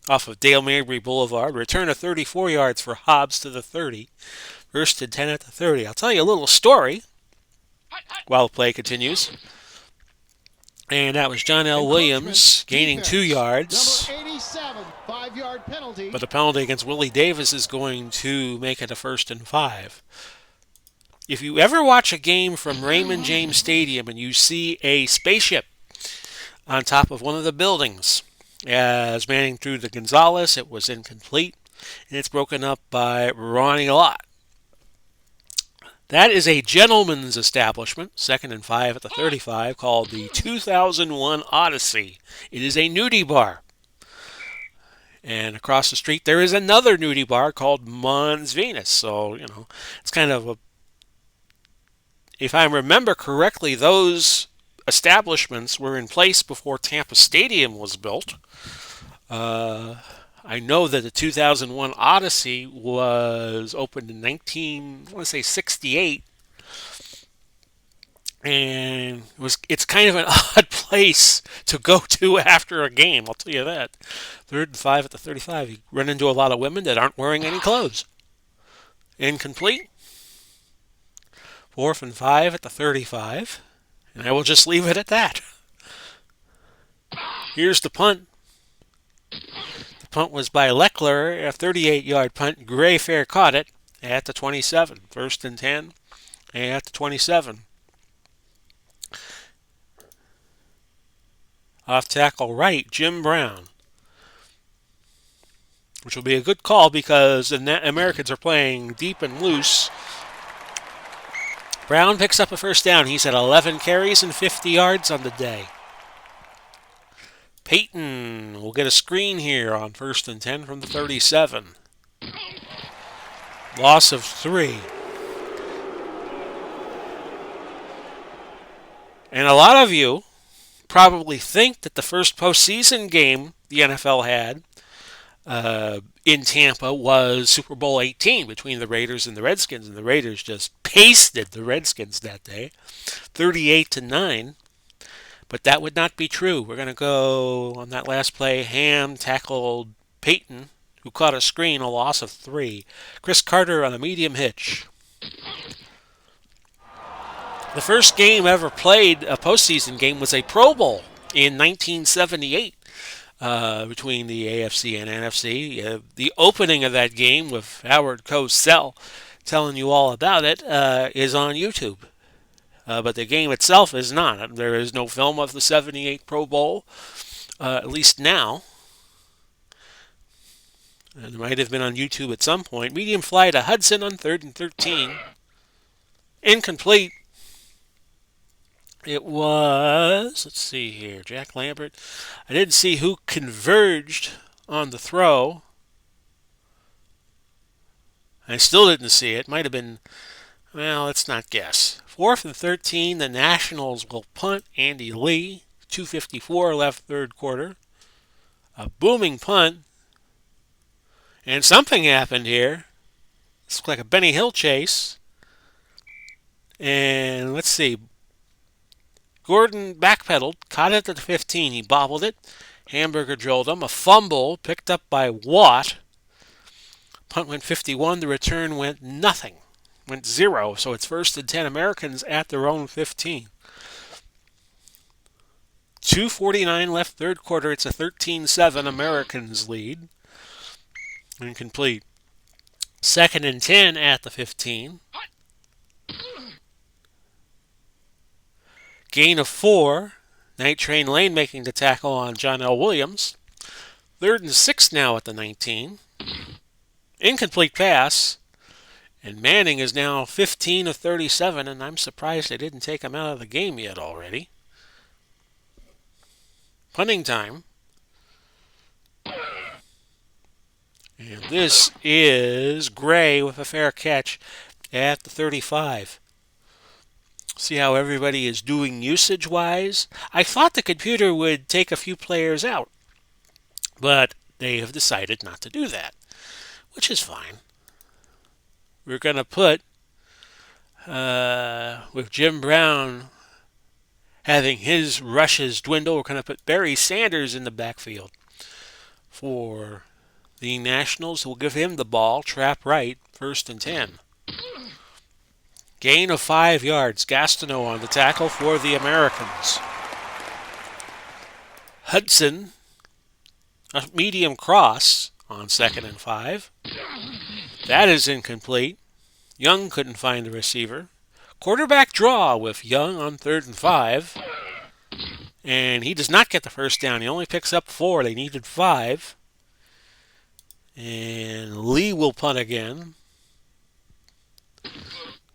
off of Dale Mabry Boulevard. Return of 34 yards for Hobbs to the 30. First and 10 at the 30. I'll tell you a little story while the play continues. And that was John L. Williams gaining 2 yards. Number 87, 5-yard penalty. But the penalty against Willie Davis is going to make it a 1st and 5. If you ever watch a game from Raymond James Stadium and you see a spaceship on top of one of the buildings, as Manning threw to Gonzalez, it was incomplete, and it's broken up by Ronnie Lott. That is a gentleman's establishment, 2nd and 5 at the 35, called the 2001 Odyssey. It is a nudie bar. And across the street there is another nudie bar called Mons Venus. So, it's kind of a... If I remember correctly, those establishments were in place before Tampa Stadium was built. I know that the 2001 Odyssey was opened in 68, and it's kind of an odd place to go to after a game, I'll tell you that. 3rd and 5 at the 35. You run into a lot of women that aren't wearing any clothes. Incomplete. 4th and 5 at the 35, and I will just leave it at that. Here's the punt. The punt was by Leckler, a 38-yard punt. Gray Fair caught it at the 27. 1st and 10 at the 27. Off tackle right, Jim Brown. Which will be a good call because the Americans are playing deep and loose. Brown picks up a 1st down. He's at 11 carries and 50 yards on the day. Peyton will get a screen here on 1st and 10 from the 37. Loss of 3. And a lot of you probably think that the first postseason game the NFL had in Tampa was Super Bowl 18 between the Raiders and the Redskins, and the Raiders just pasted the Redskins that day, 38-9. But that would not be true. We're going to go on that last play. Ham tackled Peyton, who caught a screen, a loss of 3. Chris Carter on a medium hitch. The first game ever played, a postseason game, was a Pro Bowl in 1978. Between the AFC and NFC. The opening of that game with Howard Cosell telling you all about it is on YouTube. But the game itself is not. There is no film of the 78 Pro Bowl, at least now. It might have been on YouTube at some point. Medium fly to Hudson on 3rd and 13. Incomplete. It was, let's see here, Jack Lambert. I didn't see who converged on the throw. I still didn't see it. Might have been, well, let's not guess. 4th and 13, the Nationals will punt. Andy Lee, 2:54 left third quarter. A booming punt. And something happened here. This looks like a Benny Hill chase. And let's see. Gordon backpedaled, caught it at the 15. He bobbled it. Hamburger drilled him. A fumble picked up by Watt. Punt went 51. The return went nothing. Went 0. So it's 1st and 10. Americans at their own 15. 2:49 left third quarter. It's a 13-7 Americans lead. Incomplete. 2nd and 10 at the 15. Gain of 4. Night Train Lane making the tackle on John L. Williams. 3rd and 6 now at the 19. Incomplete pass. And Manning is now 15 of 37, and I'm surprised they didn't take him out of the game yet already. Punting time. And this is Gray with a fair catch at the 35. See how everybody is doing usage-wise? I thought the computer would take a few players out, but they have decided not to do that, which is fine. We're going to put, with Jim Brown having his rushes dwindle, we're going to put Barry Sanders in the backfield for the Nationals. We'll give him the ball, trap right, 1st and 10. Gain of 5 yards. Gastineau on the tackle for the Americans. Hudson, a medium cross on 2nd and 5. That is incomplete. Young couldn't find the receiver. Quarterback draw with Young on 3rd and 5. And he does not get the first down. He only picks up 4. They needed 5. And Lee will punt again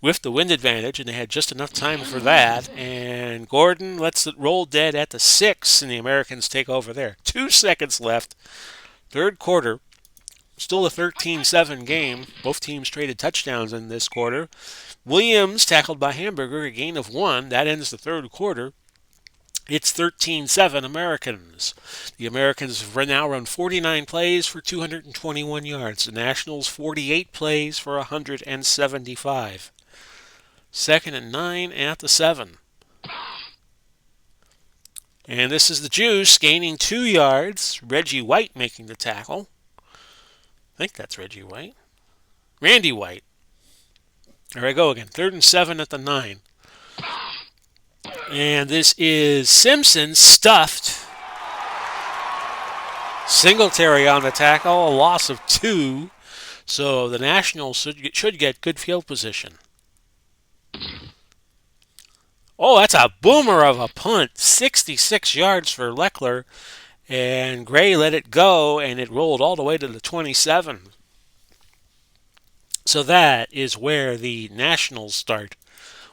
with the wind advantage, and they had just enough time for that. And Gordon lets it roll dead at the 6, and the Americans take over there. 2 seconds left. 3rd quarter. Still a 13-7 game. Both teams traded touchdowns in this quarter. Williams tackled by Hamburger, a gain of 1. That ends the 3rd quarter. It's 13-7 Americans. The Americans have now run 49 plays for 221 yards. The Nationals 48 plays for 175. 2nd and 9 at the 7. And this is the Juice gaining 2 yards. Reggie White making the tackle. I think that's Reggie White. Randy White. There I go again. 3rd and 7 at the 9. And this is Simpson stuffed. Singletary on the tackle. A loss of 2. So the Nationals should get good field position. Oh, that's a boomer of a punt. 66 yards for Leckler. And Gray let it go, and it rolled all the way to the 27. So that is where the Nationals start,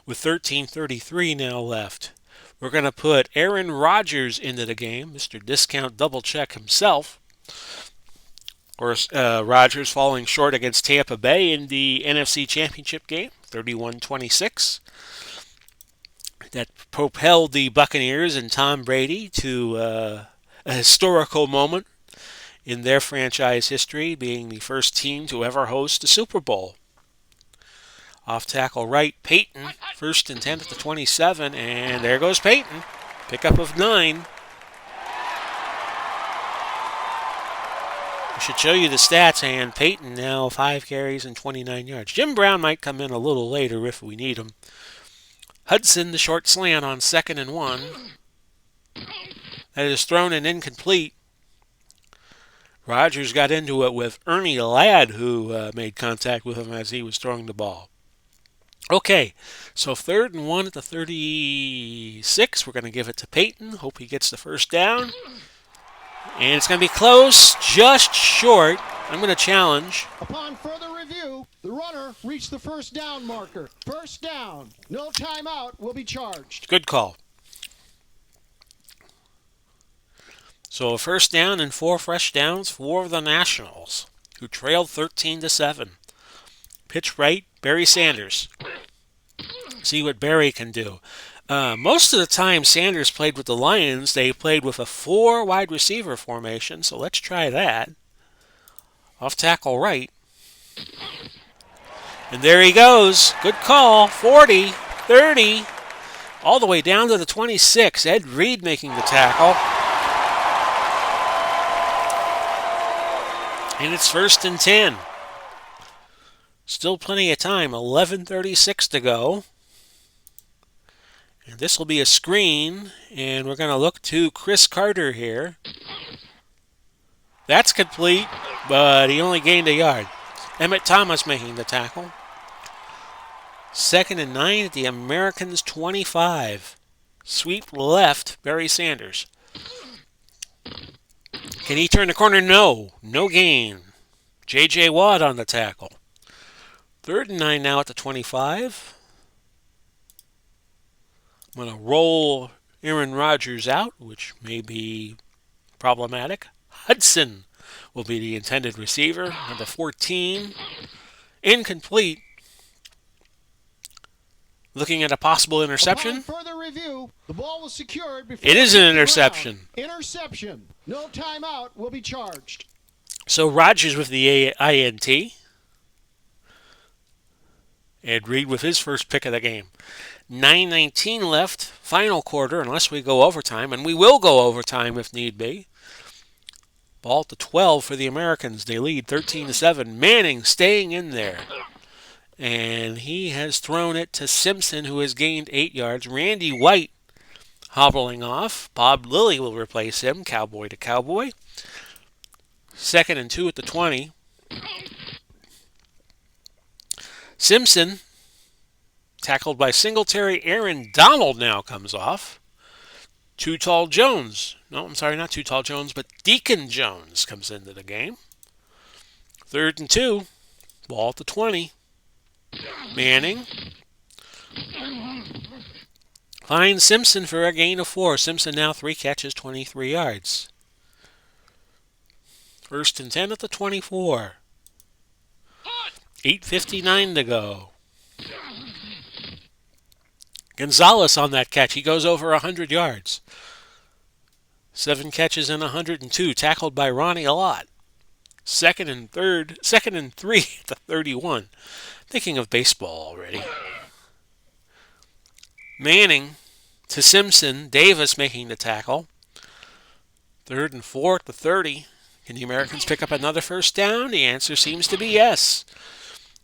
with 13:33 now left. We're going to put Aaron Rodgers into the game, Mr. Discount Double Check himself. Of course, Rodgers falling short against Tampa Bay in the NFC Championship game, 31-26. That propelled the Buccaneers and Tom Brady to a historical moment in their franchise history, being the first team to ever host a Super Bowl. Off tackle right, Peyton, 1st and 10 at the 27, and there goes Peyton. Pickup of 9. I should show you the stats, and Peyton now 5 carries and 29 yards. Jim Brown might come in a little later if we need him. Hudson, the short slant on 2nd and 1. That is thrown and incomplete. Rodgers got into it with Ernie Ladd, who made contact with him as he was throwing the ball. Okay, so 3rd and 1 at the 36. We're going to give it to Peyton. Hope he gets the first down. And it's going to be close, just short. I'm going to challenge. Upon further review, the runner reached the first down marker. First down. No timeout will be charged. Good call. So a first down and 4 fresh downs for the Nationals, who trailed 13-7. Pitch right, Barry Sanders. See what Barry can do. Most of the time Sanders played with the Lions, they played with a 4 wide receiver formation, so let's try that. Off tackle right. And there he goes. Good call. 40, 30, all the way down to the 26. Ed Reed making the tackle. And it's 1st and 10. Still plenty of time. 11:36 to go. And this will be a screen. And we're going to look to Chris Carter here. That's complete, but he only gained a yard. Emmett Thomas making the tackle. 2nd and 9 at the Americans' 25. Sweep left, Barry Sanders. Can he turn the corner? No. No gain. J.J. Watt on the tackle. 3rd and 9 now at the 25. I'm going to roll Aaron Rodgers out, which may be problematic. Hudson will be the intended receiver. Number 14. Incomplete. Looking at a possible interception. Upon further review, the ball was secured before it is an interception. Interception. No timeout will be charged. So Rodgers with the INT. Ed Reed with his first pick of the game. 9:19 left, final quarter, unless we go overtime, and we will go overtime if need be. Ball to 12 for the Americans. They lead 13-7. Manning staying in there. And he has thrown it to Simpson, who has gained 8 yards. Randy White hobbling off. Bob Lilly will replace him, cowboy to cowboy. 2nd and 2 at the 20. Simpson, tackled by Singletary. Aaron Donald now comes off. Too Tall Jones. No, I'm sorry, not Too Tall Jones, but Deacon Jones comes into the game. 3rd and 2. Ball at the 20. Manning finds Simpson for a gain of 4. Simpson now 3 catches, 23 yards. 1st and 10 at the 24. 8:59 to go. Gonzalez on that catch. He goes over 100 yards. 7 catches and 102. Tackled by Ronnie Lott. 2nd and 3 at the 31. Thinking of baseball already. Manning to Simpson. Davis making the tackle. 3rd and 4 at the 30. Can the Americans pick up another first down? The answer seems to be yes.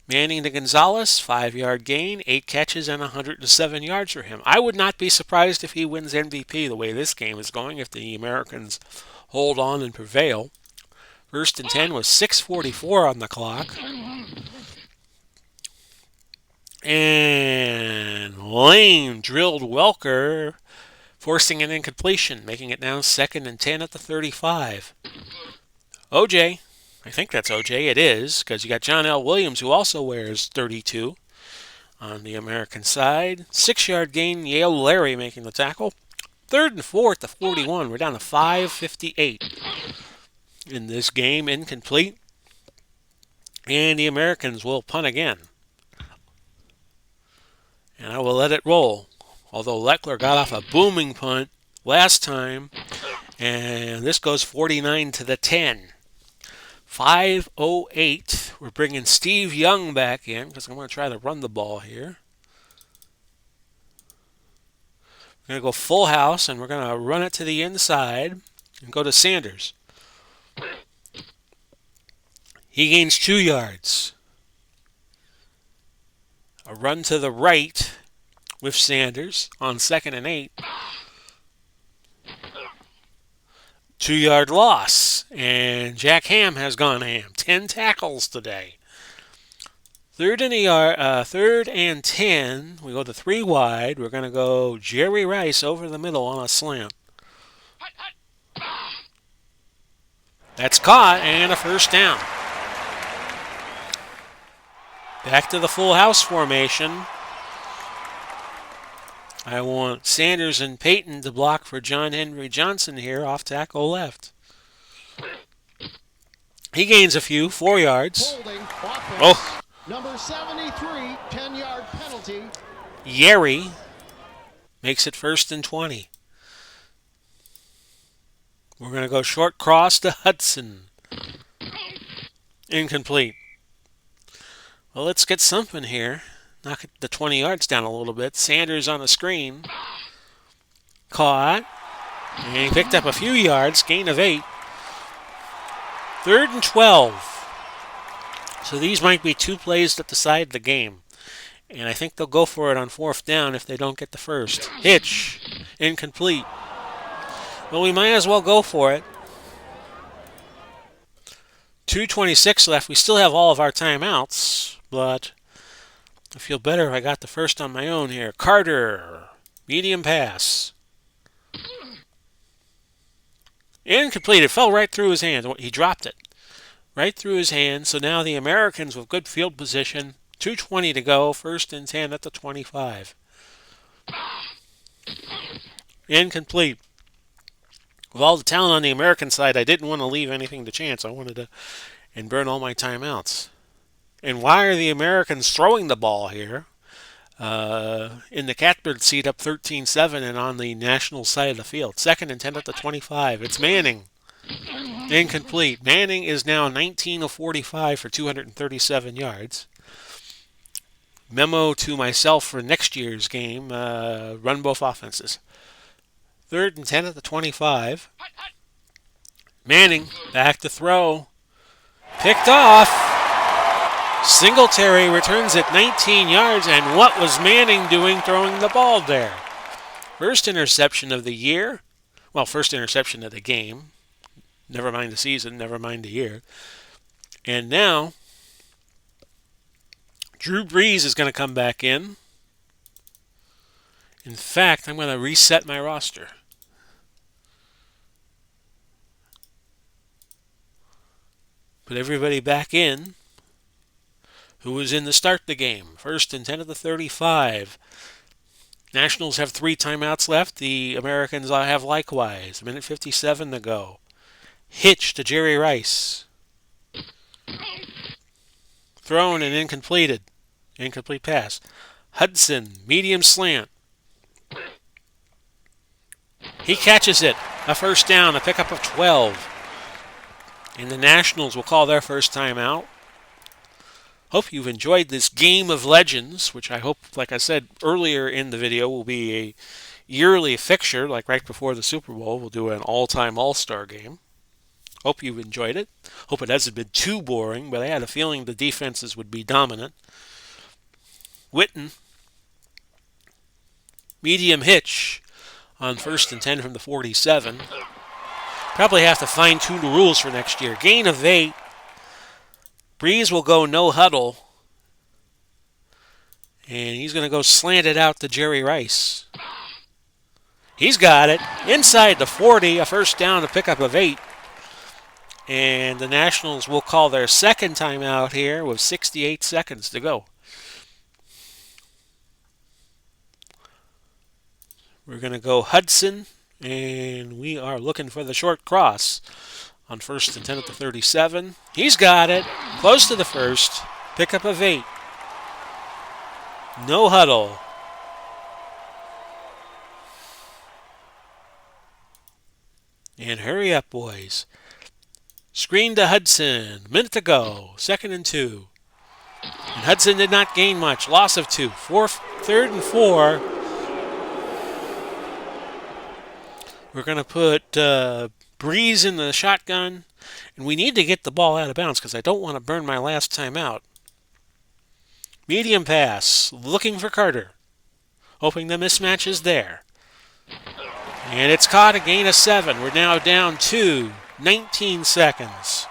Manning to Gonzalez, 5-yard gain, 8 catches and 107 yards for him. I would not be surprised if he wins MVP the way this game is going if the Americans hold on and prevail. 1st and 10 with 6:44 on the clock. And Lane drilled Welker, forcing an incompletion, making it now 2nd and 10 at the 35. OJ, I think that's OJ, it is, because you got John L. Williams, who also wears 32 on the American side. 6-yard gain, Yale Larry making the tackle. 3rd and 4 at the 41. We're down to 5:58 in this game, incomplete. And the Americans will punt again. And I will let it roll. Although Leckler got off a booming punt last time. And this goes 49 to the 10. 5:08. We're bringing Steve Young back in because I'm going to try to run the ball here. We're going to go full house and we're going to run it to the inside and go to Sanders. He gains 2 yards. A run to the right with Sanders on 2nd and 8. 2-yard loss. And Jack Ham has gone ham. 10 tackles today. 3rd and 10. We go to 3 wide. We're going to go Jerry Rice over the middle on a slant. That's caught and a first down. Back to the full house formation. I want Sanders and Payton to block for John Henry Johnson here, off tackle left. He gains a few, 4 yards. Oh. Number 73, 10-yard penalty. Yeri makes it 1st and 20. We're going to go short cross to Hudson. Incomplete. Well, let's get something here. Knock the 20 yards down a little bit. Sanders on the screen. Caught. And he picked up a few yards. Gain of 8. 3rd and 12. So these might be 2 plays that decide the game. And I think they'll go for it on 4th down if they don't get the first. Hitch. Incomplete. Well, we might as well go for it. 2:26 left. We still have all of our timeouts, but I feel better if I got the first on my own here. Carter Medium pass. Incomplete. It fell right through his hand. He dropped it. Right through his hand. So now the Americans with good field position. 2:20 to go. First and 10 at the 25. Incomplete. With all the talent on the American side, I didn't want to leave anything to chance. I wanted to and burn all my timeouts. And why are the Americans throwing the ball here? In the catbird seat up 13-7 and on the national side of the field. Second and 10 at the 25. It's Manning. Incomplete. Manning is now 19 of 45 for 237 yards. Memo to myself for next year's game, run both offenses. Third and 10 at the 25. Manning back to throw. Picked off. Singletary returns it 19 yards, and what was Manning doing throwing the ball there? First interception of the year. Well, first interception of the game. Never mind the season, never mind the year. And now, Drew Brees is going to come back in. In fact, I'm going to reset my roster. Put everybody back in who was in to start the game. First and 10 at the 35. Nationals have 3 timeouts left. The Americans have likewise. 1:57 to go. Hitch to Jerry Rice. Thrown and incompleted. Incomplete pass. Hudson, medium slant. He catches it. A first down, a pickup of 12. And the Nationals will call their first timeout. Hope you've enjoyed this game of legends, which I hope, like I said earlier in the video, will be a yearly fixture, like right before the Super Bowl. We'll do an all-time all-star game. Hope you've enjoyed it. Hope it hasn't been too boring, but I had a feeling the defenses would be dominant. Witten. Medium hitch on first and 10 from the 47. Probably have to fine-tune the rules for next year. Gain of 8. Brees will go no huddle. And he's going to go slant it out to Jerry Rice. He's got it. Inside the 40, a first down, a pickup of 8. And the Nationals will call their second timeout here with 68 seconds to go. We're going to go Hudson, and we are looking for the short cross on first and 10 at the 37. He's got it. Close to the first. Pickup of 8. No huddle. And hurry up, boys. Screen to Hudson. Minute to go. Second and 2. And Hudson did not gain much. Loss of 2. Third and 4. We're going to put Brees in the shotgun. And we need to get the ball out of bounds because I don't want to burn my last time out. Medium pass. Looking for Carter. Hoping the mismatch is there. And it's caught, a gain of 7. We're now down 2. 19 seconds.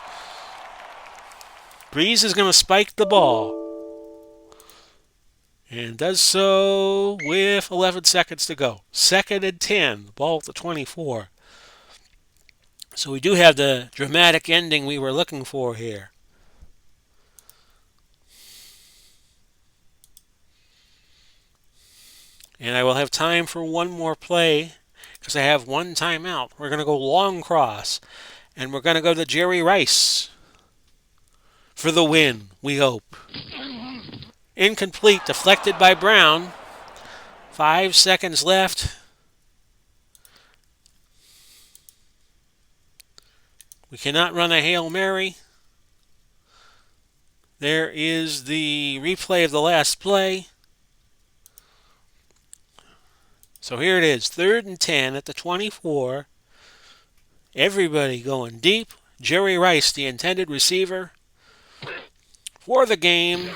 Brees is going to spike the ball. And does so with 11 seconds to go. Second and 10. Ball at the 24. So we do have the dramatic ending we were looking for here. And I will have time for one more play because I have one timeout. We're going to go long cross. And we're going to go to Jerry Rice for the win, we hope. Incomplete, deflected by Brown. 5 seconds left. We cannot run a Hail Mary. There is the replay of the last play. So here it is, third and 10 at the 24. Everybody going deep. Jerry Rice, the intended receiver for the game.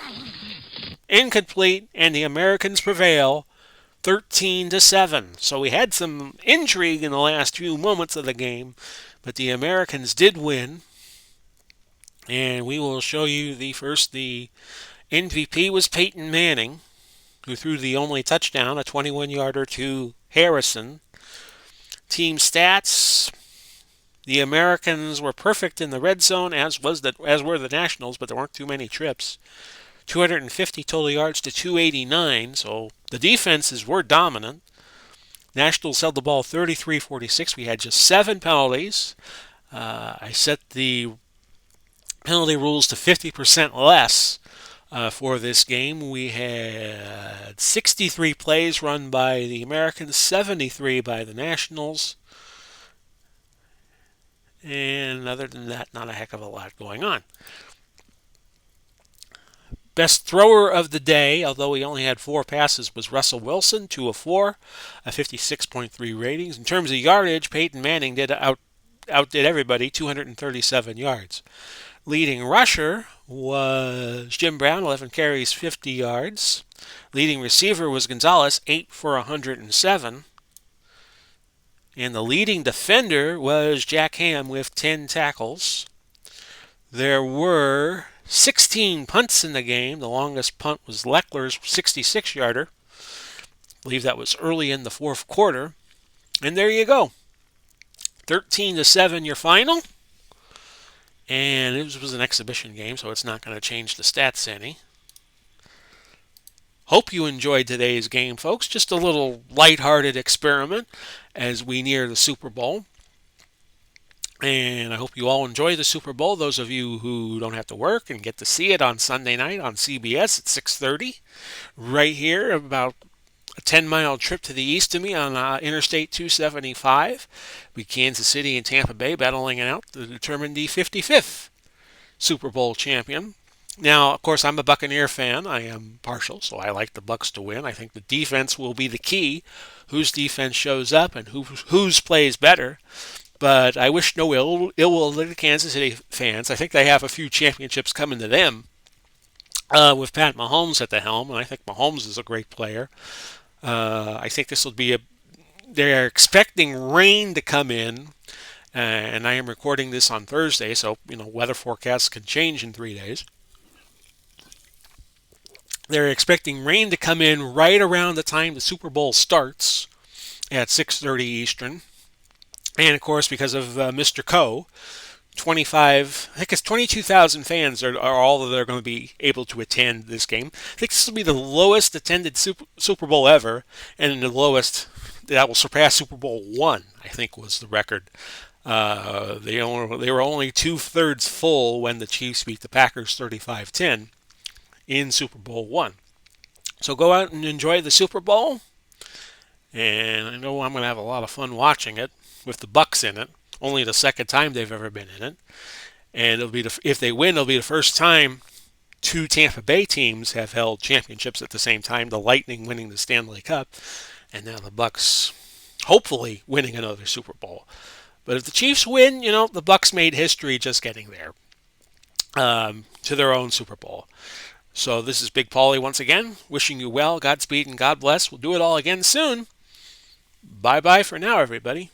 Incomplete, and the Americans prevail 13-7. So we had some intrigue in the last few moments of the game, but the Americans did win. And we will show you the MVP was Peyton Manning. who threw the only touchdown, a 21-yarder to Harrison. Team stats: the Americans were perfect in the red zone, as were the Nationals, but there weren't too many trips. 250 total yards to 289, so the defenses were dominant. Nationals held the ball 33-46. We had just 7 penalties. I set the penalty rules to 50% less for this game. We had 63 plays run by the Americans, 73 by the Nationals. And other than that, not a heck of a lot going on. Best thrower of the day, although he only had 4 passes, was Russell Wilson, 2 of 4, a 56.3 ratings. In terms of yardage, Peyton Manning outdid everybody, 237 yards. Leading rusher was Jim Brown, 11 carries, 50 yards. Leading receiver was Gonzalez, 8 for 107. And the leading defender was Jack Ham with 10 tackles. There were 16 punts in the game. The longest punt was Leckler's 66-yarder. I believe that was early in the fourth quarter. And there you go. 13-7 your final. And it was an exhibition game, so it's not going to change the stats any. Hope you enjoyed today's game, folks. Just a little lighthearted experiment as we near the Super Bowl. And I hope you all enjoy the Super Bowl. Those of you who don't have to work and get to see it on Sunday night on CBS at 6:30, right here, about a 10-mile trip to the east of me on Interstate 275. Be Kansas City and Tampa Bay battling it out to determine the 55th Super Bowl champion. Now, of course, I'm a Buccaneer fan. I am partial, so I like the Bucs to win. I think the defense will be the key. Whose defense shows up and whose plays better. But I wish no ill will to the Kansas City fans. I think they have a few championships coming to them with Pat Mahomes at the helm, and I think Mahomes is a great player. I think this will be they're expecting rain to come in, and I am recording this on Thursday, so weather forecasts can change in 3 days. They're expecting rain to come in right around the time the Super Bowl starts at 6:30 Eastern. And of course, because of Mr. Coe, I think it's 22,000 fans are all that are going to be able to attend this game. I think this will be the lowest attended Super Bowl ever, and the lowest that will surpass Super Bowl I, I think was the record. They were only 2/3 full when the Chiefs beat the Packers 35-10 in Super Bowl I. So go out and enjoy the Super Bowl, and I know I'm going to have a lot of fun watching it with the Bucs in it. Only the second time they've ever been in it. And if they win, it'll be the first time 2 Tampa Bay teams have held championships at the same time. The Lightning winning the Stanley Cup, and now the Bucs hopefully winning another Super Bowl. But if the Chiefs win, the Bucs made history just getting there to their own Super Bowl. So this is Big Paulie once again, wishing you well, Godspeed, and God bless. We'll do it all again soon. Bye-bye for now, everybody.